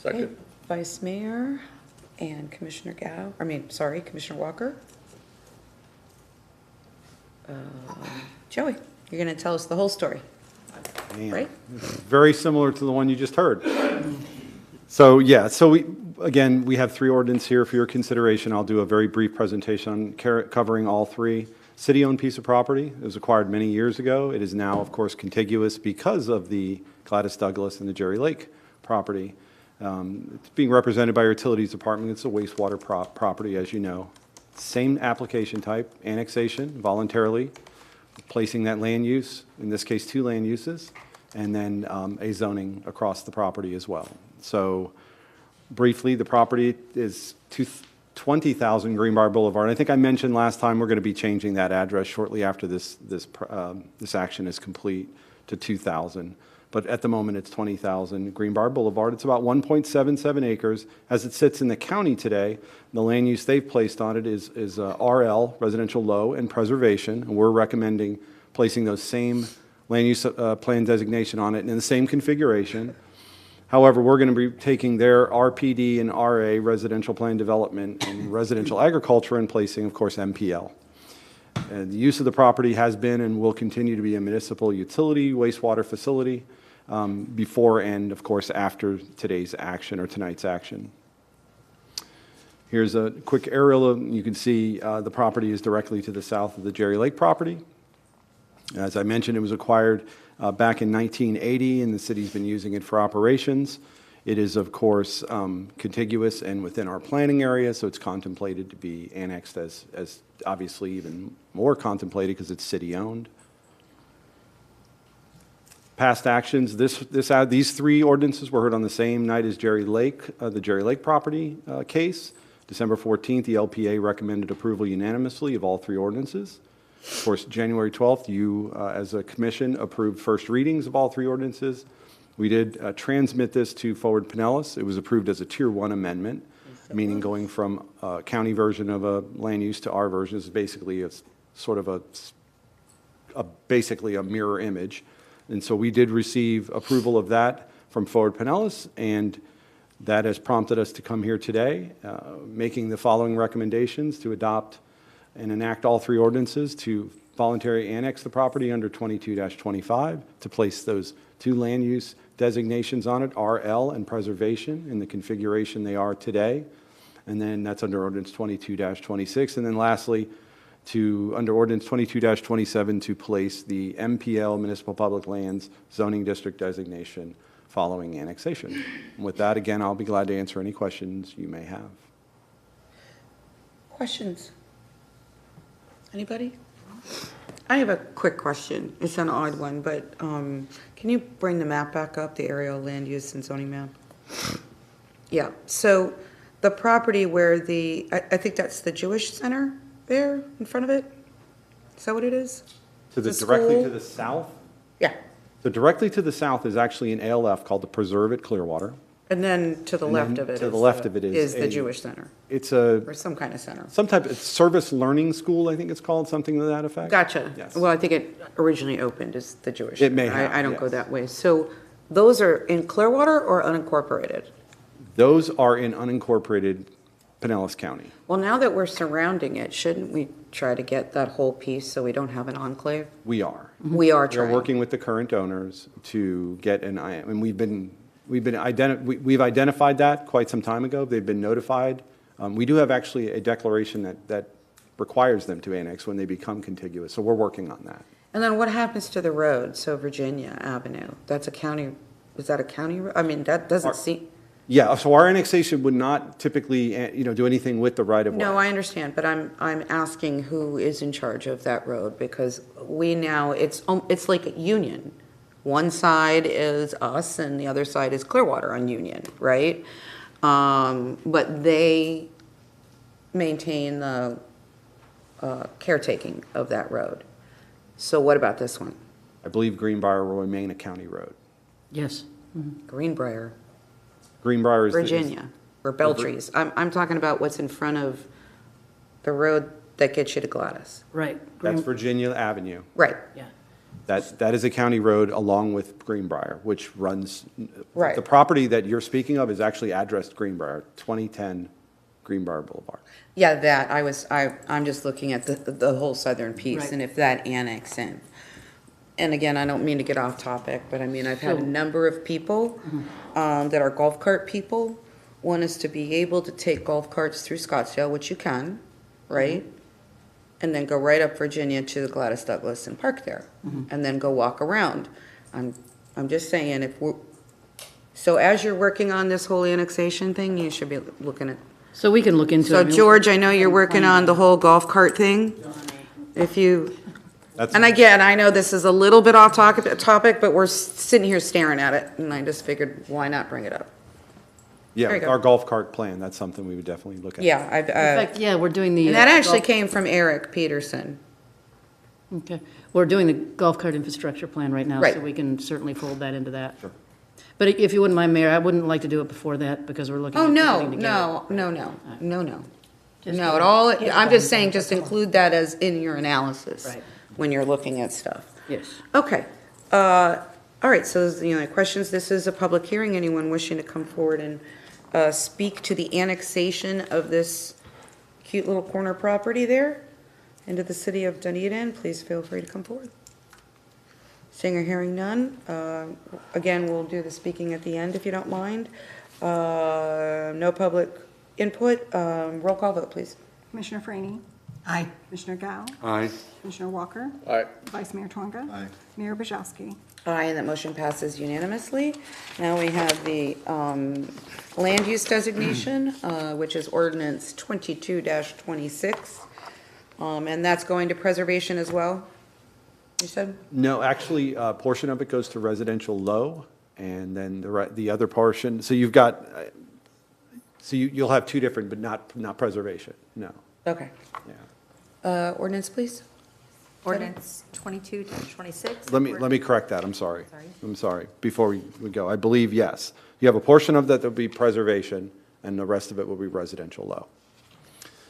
Okay, second. Vice Mayor and Commissioner Commissioner Walker. Joey, you're going to tell us the whole story, Man, right? very similar to the one you just heard. So, we have three ordinances here for your consideration. I'll do a very brief presentation on covering all three. City-owned piece of property. It was acquired many years ago. It is now, of course, contiguous because of the Gladys Douglas, and the Jerry Lake property. It's being represented by our Utilities Department. It's a wastewater property, as you know. Same application type, annexation, voluntarily, placing that land use, in this case, 2 land uses, and then a zoning across the property as well. So briefly, the property is 20,000 Greenbrier Boulevard. I think I mentioned last time we're going to be changing that address shortly after this action is complete to 2,000. But at the moment, it's 20,000 Greenbrier Boulevard. It's about 1.77 acres. As it sits in the county today, the land use they've placed on it is RL, residential low, and preservation. And we're recommending placing those same land use plan designation on it in the same configuration. However, we're going to be taking their RPD and RA, residential plan development, and residential agriculture, and placing, of course, MPL. And the use of the property has been and will continue to be a municipal utility wastewater facility before and, of course, after today's action or tonight's action. Here's a quick aerial. You can see the property is directly to the south of the Jerry Lake property. As I mentioned, it was acquired back in 1980, and the city's been using it for operations. It is, of course, contiguous and within our planning area, so it's contemplated to be annexed as obviously even more contemplated because it's city-owned. Past actions, these 3 ordinances were heard on the same night as Jerry Lake, the Jerry Lake property case. December 14th, the LPA recommended approval unanimously of all 3 ordinances. Of course, January 12th, you, as a commission, approved first readings of all 3 ordinances. We did transmit this to Forward Pinellas. It was approved as a Tier 1 amendment, meaning going from a county version of a land use to our version is basically a sort of basically a mirror image. And so we did receive approval of that from Forward Pinellas, and that has prompted us to come here today, making the following recommendations: to adopt and enact all 3 ordinances, to voluntarily annex the property under 22-25, to place those 2 land use designations on it, RL and preservation, in the configuration they are today. And then that's under ordinance 22-26. And then lastly, under ordinance 22-27, to place the MPL, Municipal Public Lands Zoning District designation following annexation. And with that, again, I'll be glad to answer any questions you may have. Questions? Anybody? I have a quick question. It's an odd one, but can you bring the map back up, the aerial land use and zoning map? Yeah, so the property where I think that's the Jewish Center there in front of it? Is that what it is? So The directly school? to the south? Yeah, So directly to the south is actually an ALF called the Preserve at Clearwater. and then to the And left then of it to is the left of it is the a- Jewish Center, It's or some kind of center. some type of service learning school, I think it's called, something to that effect. Gotcha. Yes. Well, I think it originally opened as the Jewish. It may Center. have, I don't go yes. that way. So those are in Clearwater or unincorporated? Those are in unincorporated Pinellas County. Well, now that we're surrounding it, shouldn't we try to get that whole piece so we don't have an enclave? We are. We are We are trying. working with the current owners to get and we've identified that quite some time ago. They've been notified. We do have actually a declaration that requires them to annex when they become contiguous, so we're working on that. And then what happens to the road? So Virginia Avenue, that's a county, is that a county? I mean, that doesn't seem, Yeah, so our annexation would not typically, do anything with the right-of-way. no, I understand, but I'm asking who is in charge of that road, because we now, it's like Union. One side is us and the other side is Clearwater on Union, right? But they maintain the caretaking of that road. So what about this one? I believe Greenbrier will remain a county road. Yes. Greenbrier, Greenbrier is Virginia, or Beltrees. I'm talking about what's in front of the road that gets you to Gladys. Right. That's Virginia Avenue. Right. Yeah. That is a county road along with Greenbrier, which runs. Right. The property that you're speaking of is actually addressed Greenbrier, 2010 Greenbrier Boulevard. Yeah, I'm just looking at the whole southern piece, Right. and if that annex in. And again, I don't mean to get off topic, but I mean, I've had a number of people that are golf cart people want us to be able to take golf carts through Scottsdale, which you can, right? And then go right up Virginia to the Gladys Douglas and park there, and then go walk around. I'm I'm just saying, if we're, so as you're working on this whole annexation thing, you should be looking at. So we can look into it. So I mean, George, I know you're working on the whole golf cart thing. If you, That's- and again, I know this is a little bit off topic, but we're sitting here staring at it, and I just figured, why not bring it up? Yeah, There you with go. our golf cart plan, that's something we would definitely look at. Yeah, In fact, yeah, we're doing the. and that actually golf- came from Eric Peterson. Okay, we're doing the golf cart infrastructure plan right now, so Right. we can certainly fold that into that. Sure. But if you wouldn't mind, Mayor, I wouldn't like to do it before that, because we're looking Oh, at no, putting together. no. Just No, get at it- all, get it I'm done. just saying, just include that as in your analysis. Right. When you're looking at stuff. Yes. Okay, all right, so those are the only questions. This is a public hearing. Anyone wishing to come forward and speak to the annexation of this cute little corner property there into the city of Dunedin, please feel free to come forward. Seeing or hearing none, again, we'll do the speaking at the end if you don't mind. No public input, roll call vote, please. Commissioner Franny? Aye. Commissioner Gao? Aye. Commissioner Walker? Aye. Vice Mayor Twonga? Aye. Mayor Bajowski? Aye, and that motion passes unanimously. Now we have the land use designation, which is ordinance 22-26. And that's going to preservation as well, you said? No, actually, a portion of it goes to residential low, and then the other portion, so you've got, so you'll have two different, but not preservation, no, Okay. yeah. Ordinance, please? Ordinance 22-26. Let me correct that, I'm sorry. Sorry. I'm sorry, before we go, I believe, yes. You have a portion of that that'll be preservation, and the rest of it will be residential low.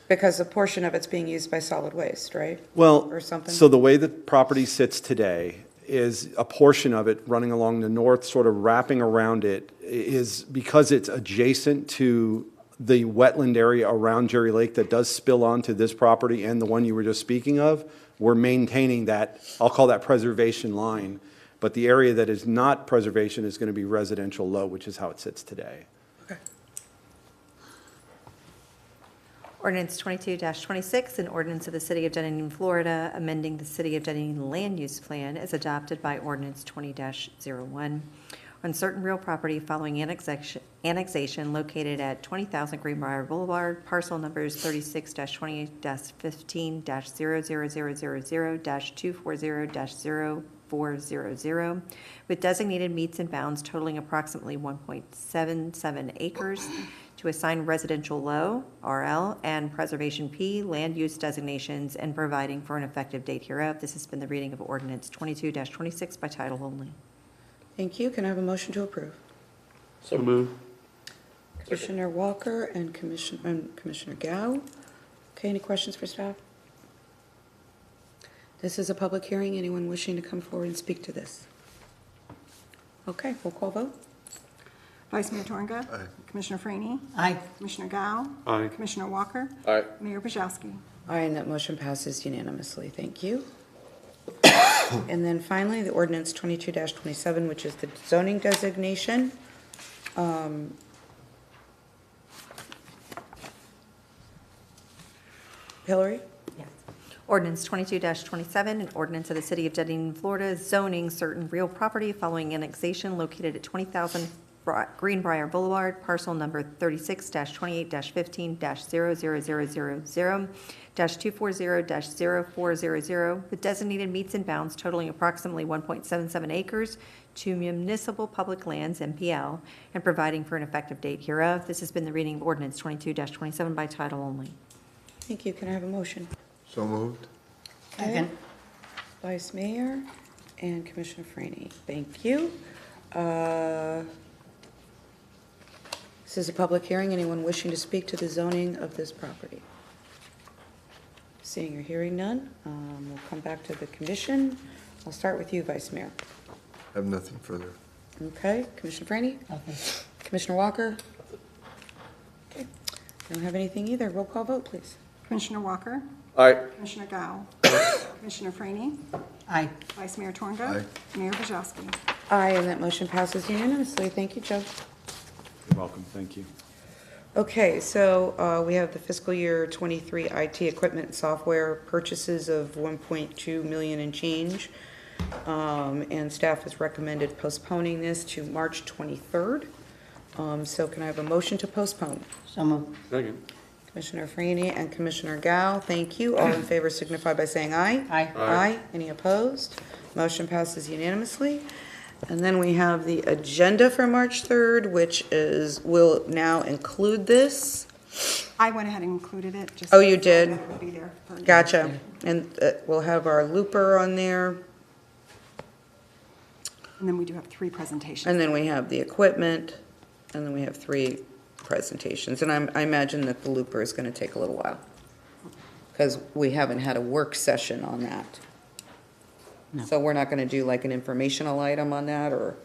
Because a portion of it's being used by solid waste, right? Well, Or something? so the way the property sits today is a portion of it running along the north, sort of wrapping around it, is because it's adjacent to the wetland area around Jerry Lake that does spill onto this property and the one you were just speaking of, we're maintaining that, I'll call that preservation line, but the area that is not preservation is going to be residential low, which is how it sits today. Ordinance 22-26, an ordinance of the City of Dunedin, Florida, amending the City of Dunedin Land Use Plan as adopted by Ordinance 20-01 on certain real property following annexation located at 20,000 Greenbrier Boulevard, parcel numbers 36-28-15-0000-240-0400, with designated meets and bounds totaling approximately 1.77 acres, to assign residential low, RL, and preservation P, land use designations, and providing for an effective date hereof. This has been the reading of ordinance 22-26 by title only. Thank you. Can I have a motion to approve? So move. Commissioner Walker and Commissioner Gao. Okay, any questions for staff? This is a public hearing. Anyone wishing to come forward and speak to this? Okay, roll call vote. Vice Mayor Twonga? Aye. Commissioner Franny? Aye. Commissioner Gao? Aye. Commissioner Walker? Aye. Mayor Bajowski? Aye, and that motion passes unanimously. Thank you. And then finally, the ordinance 22-27, which is the zoning designation. Hillary? Yes. Ordinance 22-27, an ordinance of the City of Dunedin, Florida, zoning certain real property following annexation located at 20,000 Greenbrier Boulevard, parcel number 36-28-15-0000-240-0400, with designated meets and bounds totaling approximately 1.77 acres to municipal public lands, MPL, and providing for an effective date hereof. This has been the reading of ordinance 22-27 by title only. Thank you. Can I have a motion? So moved. Second. Vice Mayor and Commissioner Franny. Thank you. This is a public hearing. Anyone wishing to speak to the zoning of this property? Seeing or hearing none, we'll come back to the commission. I'll start with you, Vice Mayor. Have nothing further. Okay, Commissioner Franny? Commissioner Walker? Okay, don't have anything either. Roll call vote, please. Commissioner Walker? Aye. Commissioner Gao? Commissioner Franny? Aye. Vice Mayor Twonga? Aye. Mayor Bajowski? Aye, and that motion passes unanimously. Thank you, Joe. You're welcome, thank you. Okay, so we have the fiscal year 23 IT equipment and software purchases of 1.2 million and change. And staff has recommended postponing this to March 23rd. So can I have a motion to postpone? So moved. Second. Commissioner Franny and Commissioner Gao, thank you. All in favor signify by saying aye. Aye. Aye. Any opposed? Motion passes unanimously. And then we have the agenda for March 3rd, which will now include this. I went ahead and included it, just. Oh, you so did? that it would be there for- Gotcha. And we'll have our looper on there, And then we do have 3 presentations. and then we have the equipment, and then we have 3 presentations. And I imagine that the looper is going to take a little while, because we haven't had a work session on that. So we're not going to do like an informational item on that, or?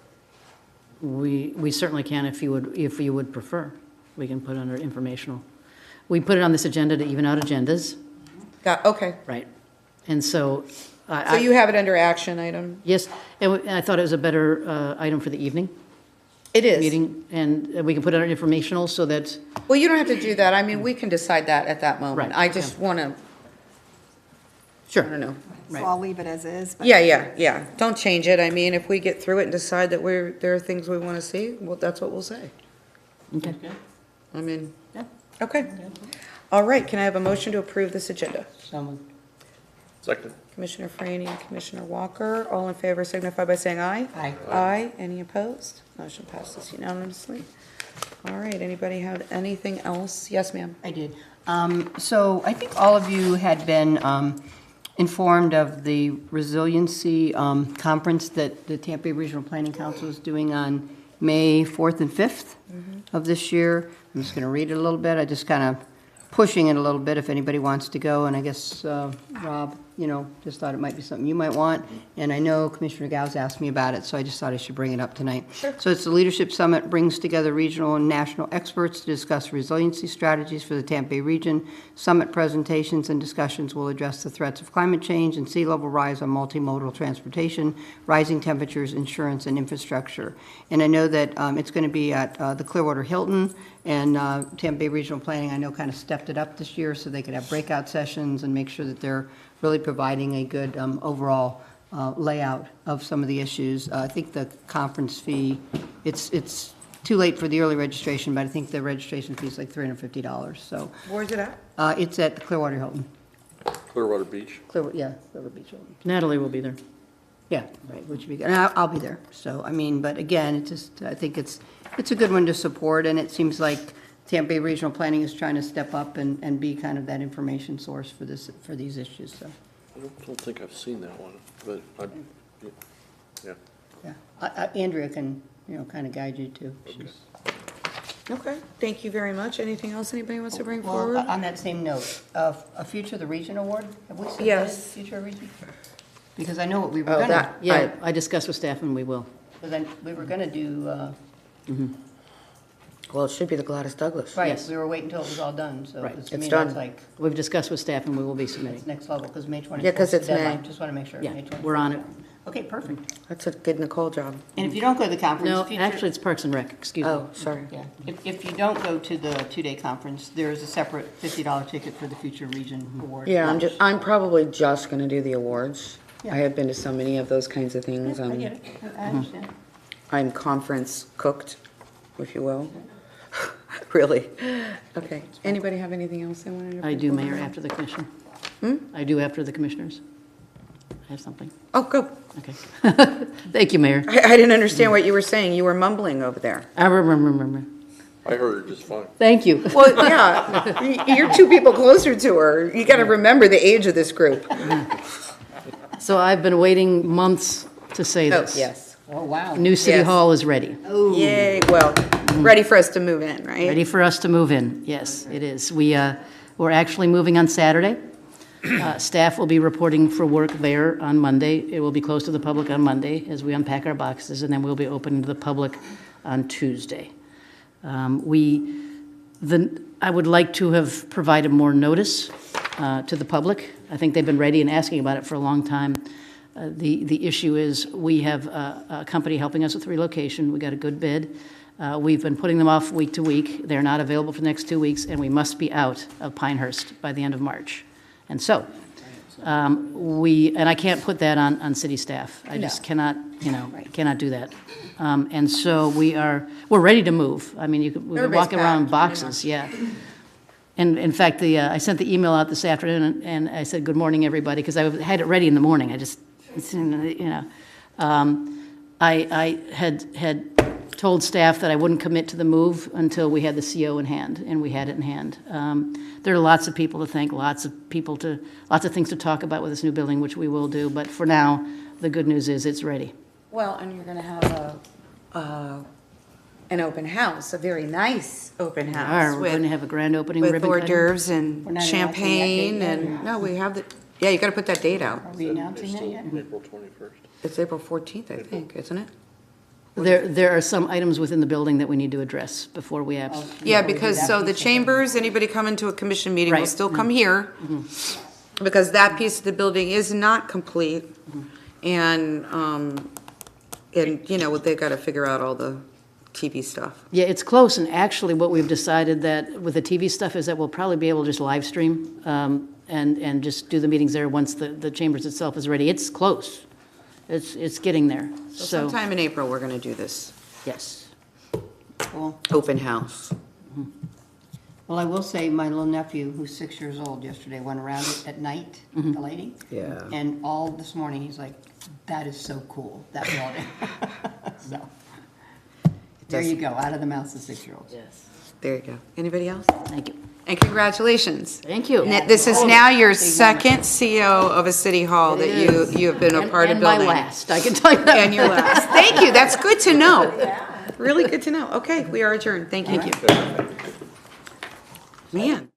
We certainly can if you would prefer. We can put under informational. We put it on this agenda to even out agendas, Okay. right? And so So you have it under action item? yes, and I thought it was a better item for the evening It is. meeting, and we can put it under informational so that, Well, you don't have to do that. I mean, we can decide that at that moment. Right, I just want to, I sure. don't know. So I'll leave it as is. but- Yeah. Don't change it. I mean, if we get through it and decide that there are things we want to see, well, that's what we'll say. Okay. I mean, Yeah. okay. All right, can I have a motion to approve this agenda? So moved. Second. Commissioner Franny and Commissioner Walker, all in favor signify by saying aye. Aye. Aye. Any opposed? Motion passes unanimously. All right, anybody have anything else? Yes, ma'am. I did. So I think all of you had been informed of the resiliency conference that the Tampa Bay Regional Planning Council is doing on May 4th and 5th of this year. I'm just going to read it a little bit. I just kind of pushing it a little bit if anybody wants to go. And I guess, Rob, just thought it might be something you might want. And I know Commissioner Gau's asked me about it, so I just thought I should bring it up tonight. Sure. So it's the Leadership Summit, brings together regional and national experts to discuss resiliency strategies for the Tampa Bay region. Summit presentations and discussions will address the threats of climate change and sea level rise on multimodal transportation, rising temperatures, insurance, and infrastructure. And I know that it's going to be at the Clearwater Hilton, and Tampa Bay Regional Planning, I know, kind of stepped it up this year so they could have breakout sessions and make sure that they're really providing a good overall layout of some of the issues. I think the conference fee, it's too late for the early registration, but I think the registration fee is like $350. So Where's it at? it's at the Clearwater Hilton. Clearwater Beach. Clearwater Beach Hilton. Natalie will be there. Yeah, right, which would be good. And I'll be there. So, I mean, but again, I think it's a good one to support, and it seems like Tampa Bay Regional Planning is trying to step up and be kind of that information source for these issues, so, I don't think I've seen that one, but yeah. yeah. Andrea can, kind of guide you too. Okay, thank you very much. Anything else anybody wants to bring Well, forward? on that same note, a Future of the Region Award, have we submitted Yes. Future of Region? Because I know what we were Oh, gonna, that- Yeah, I discussed with staff and we will. we were gonna do, Well, it should be the Gladys Douglas. right, Yes. we were waiting until it was all done, so. Right. 'cause to It's me, done. that's like, We've discussed with staff and we will be it's submitting. next level, because May 24th. Yeah, 'cause is the it's May. deadline. Just want to make sure. Yeah, May 24th. we're on it. Okay, perfect. That's a good Nicole job. And if you don't go to the conference. No, Future- actually, it's Parks and Rec, excuse me. Oh, sorry. Yeah, if you don't go to the two-day conference, there is a separate $50 ticket for the Future Region Award. Yeah, lunch. I'm probably just going to do the awards. Yeah. I have been to so many of those kinds of things. I get it, I understand. I'm conference cooked, if you will. Really. Okay. Anybody have anything else they wanted to? I bring do, forward? Mayor, after the commission. I do after the commissioners. I have something. Oh, go. Okay. Thank you, Mayor. I didn't understand what you were saying. You were mumbling over there. I remember. I heard her just fine. Thank you. Well, yeah, you're 2 people closer to her. You got to remember the age of this group. So I've been waiting months to say Oh, this. yes. Oh, wow. New City Yes. Hall is ready. Yay, well, ready for us to move in, right? Ready for us to move in. Yes, it is. We're actually moving on Saturday. Staff will be reporting for work there on Monday. It will be closed to the public on Monday as we unpack our boxes, and then we'll be open to the public on Tuesday. I would like to have provided more notice to the public. I think they've been ready and asking about it for a long time. The issue is we have a company helping us with relocation. We got a good bid. We've been putting them off week to week. They're not available for the next 2 weeks, and we must be out of Pinehurst by the end of March. And so, And I can't put that on city staff. I just cannot, cannot do that. And so we're ready to move. I mean, we've been Everybody's walking around packed, boxes, yeah. And in fact, I sent the email out this afternoon, and I said, "Good morning, everybody," because I had it ready in the morning. I had told staff that I wouldn't commit to the move until we had the CO in hand, and we had it in hand. There are lots of people to thank, lots of things to talk about with this new building, which we will do. But for now, the good news is it's ready. Well, and you're gonna have an open house, a very nice open house. We're going to have a grand opening With ribbon hors cutting. d'oeuvres We're and not champagne announcing that date and, no, we have the, yeah, you gotta put that date out. Are we announcing that yet? April 21st. It's April 14th, I think, isn't it? There are some items within the building that we need to address before we have. Yeah, because, so the chambers, anybody coming to a commission meeting will Right. still come here, because that piece of the building is not complete, and, they gotta figure out all the TV stuff. Yeah, it's close, and actually what we've decided that with the TV stuff is that we'll probably be able to just live stream and just do the meetings there once the chambers itself is ready. It's close. It's getting there. So So, sometime in April, we're gonna do this yes. Cool. open house. Well, I will say, my little nephew, who's 6 years old, yesterday went around it at night, the lady. Yeah. And all this morning, he's like, that is so cool, that building. So, there you go, out of the mouths of 6-year-olds. Yes. There you go. Anybody else? Thank you. And congratulations. Thank you. This is now your second CO of a city hall that you have been a part of And my building. last, I can tell you that. And your last. Thank you, that's good to know. Really good to know. Okay, we are adjourned. Thank you. Man.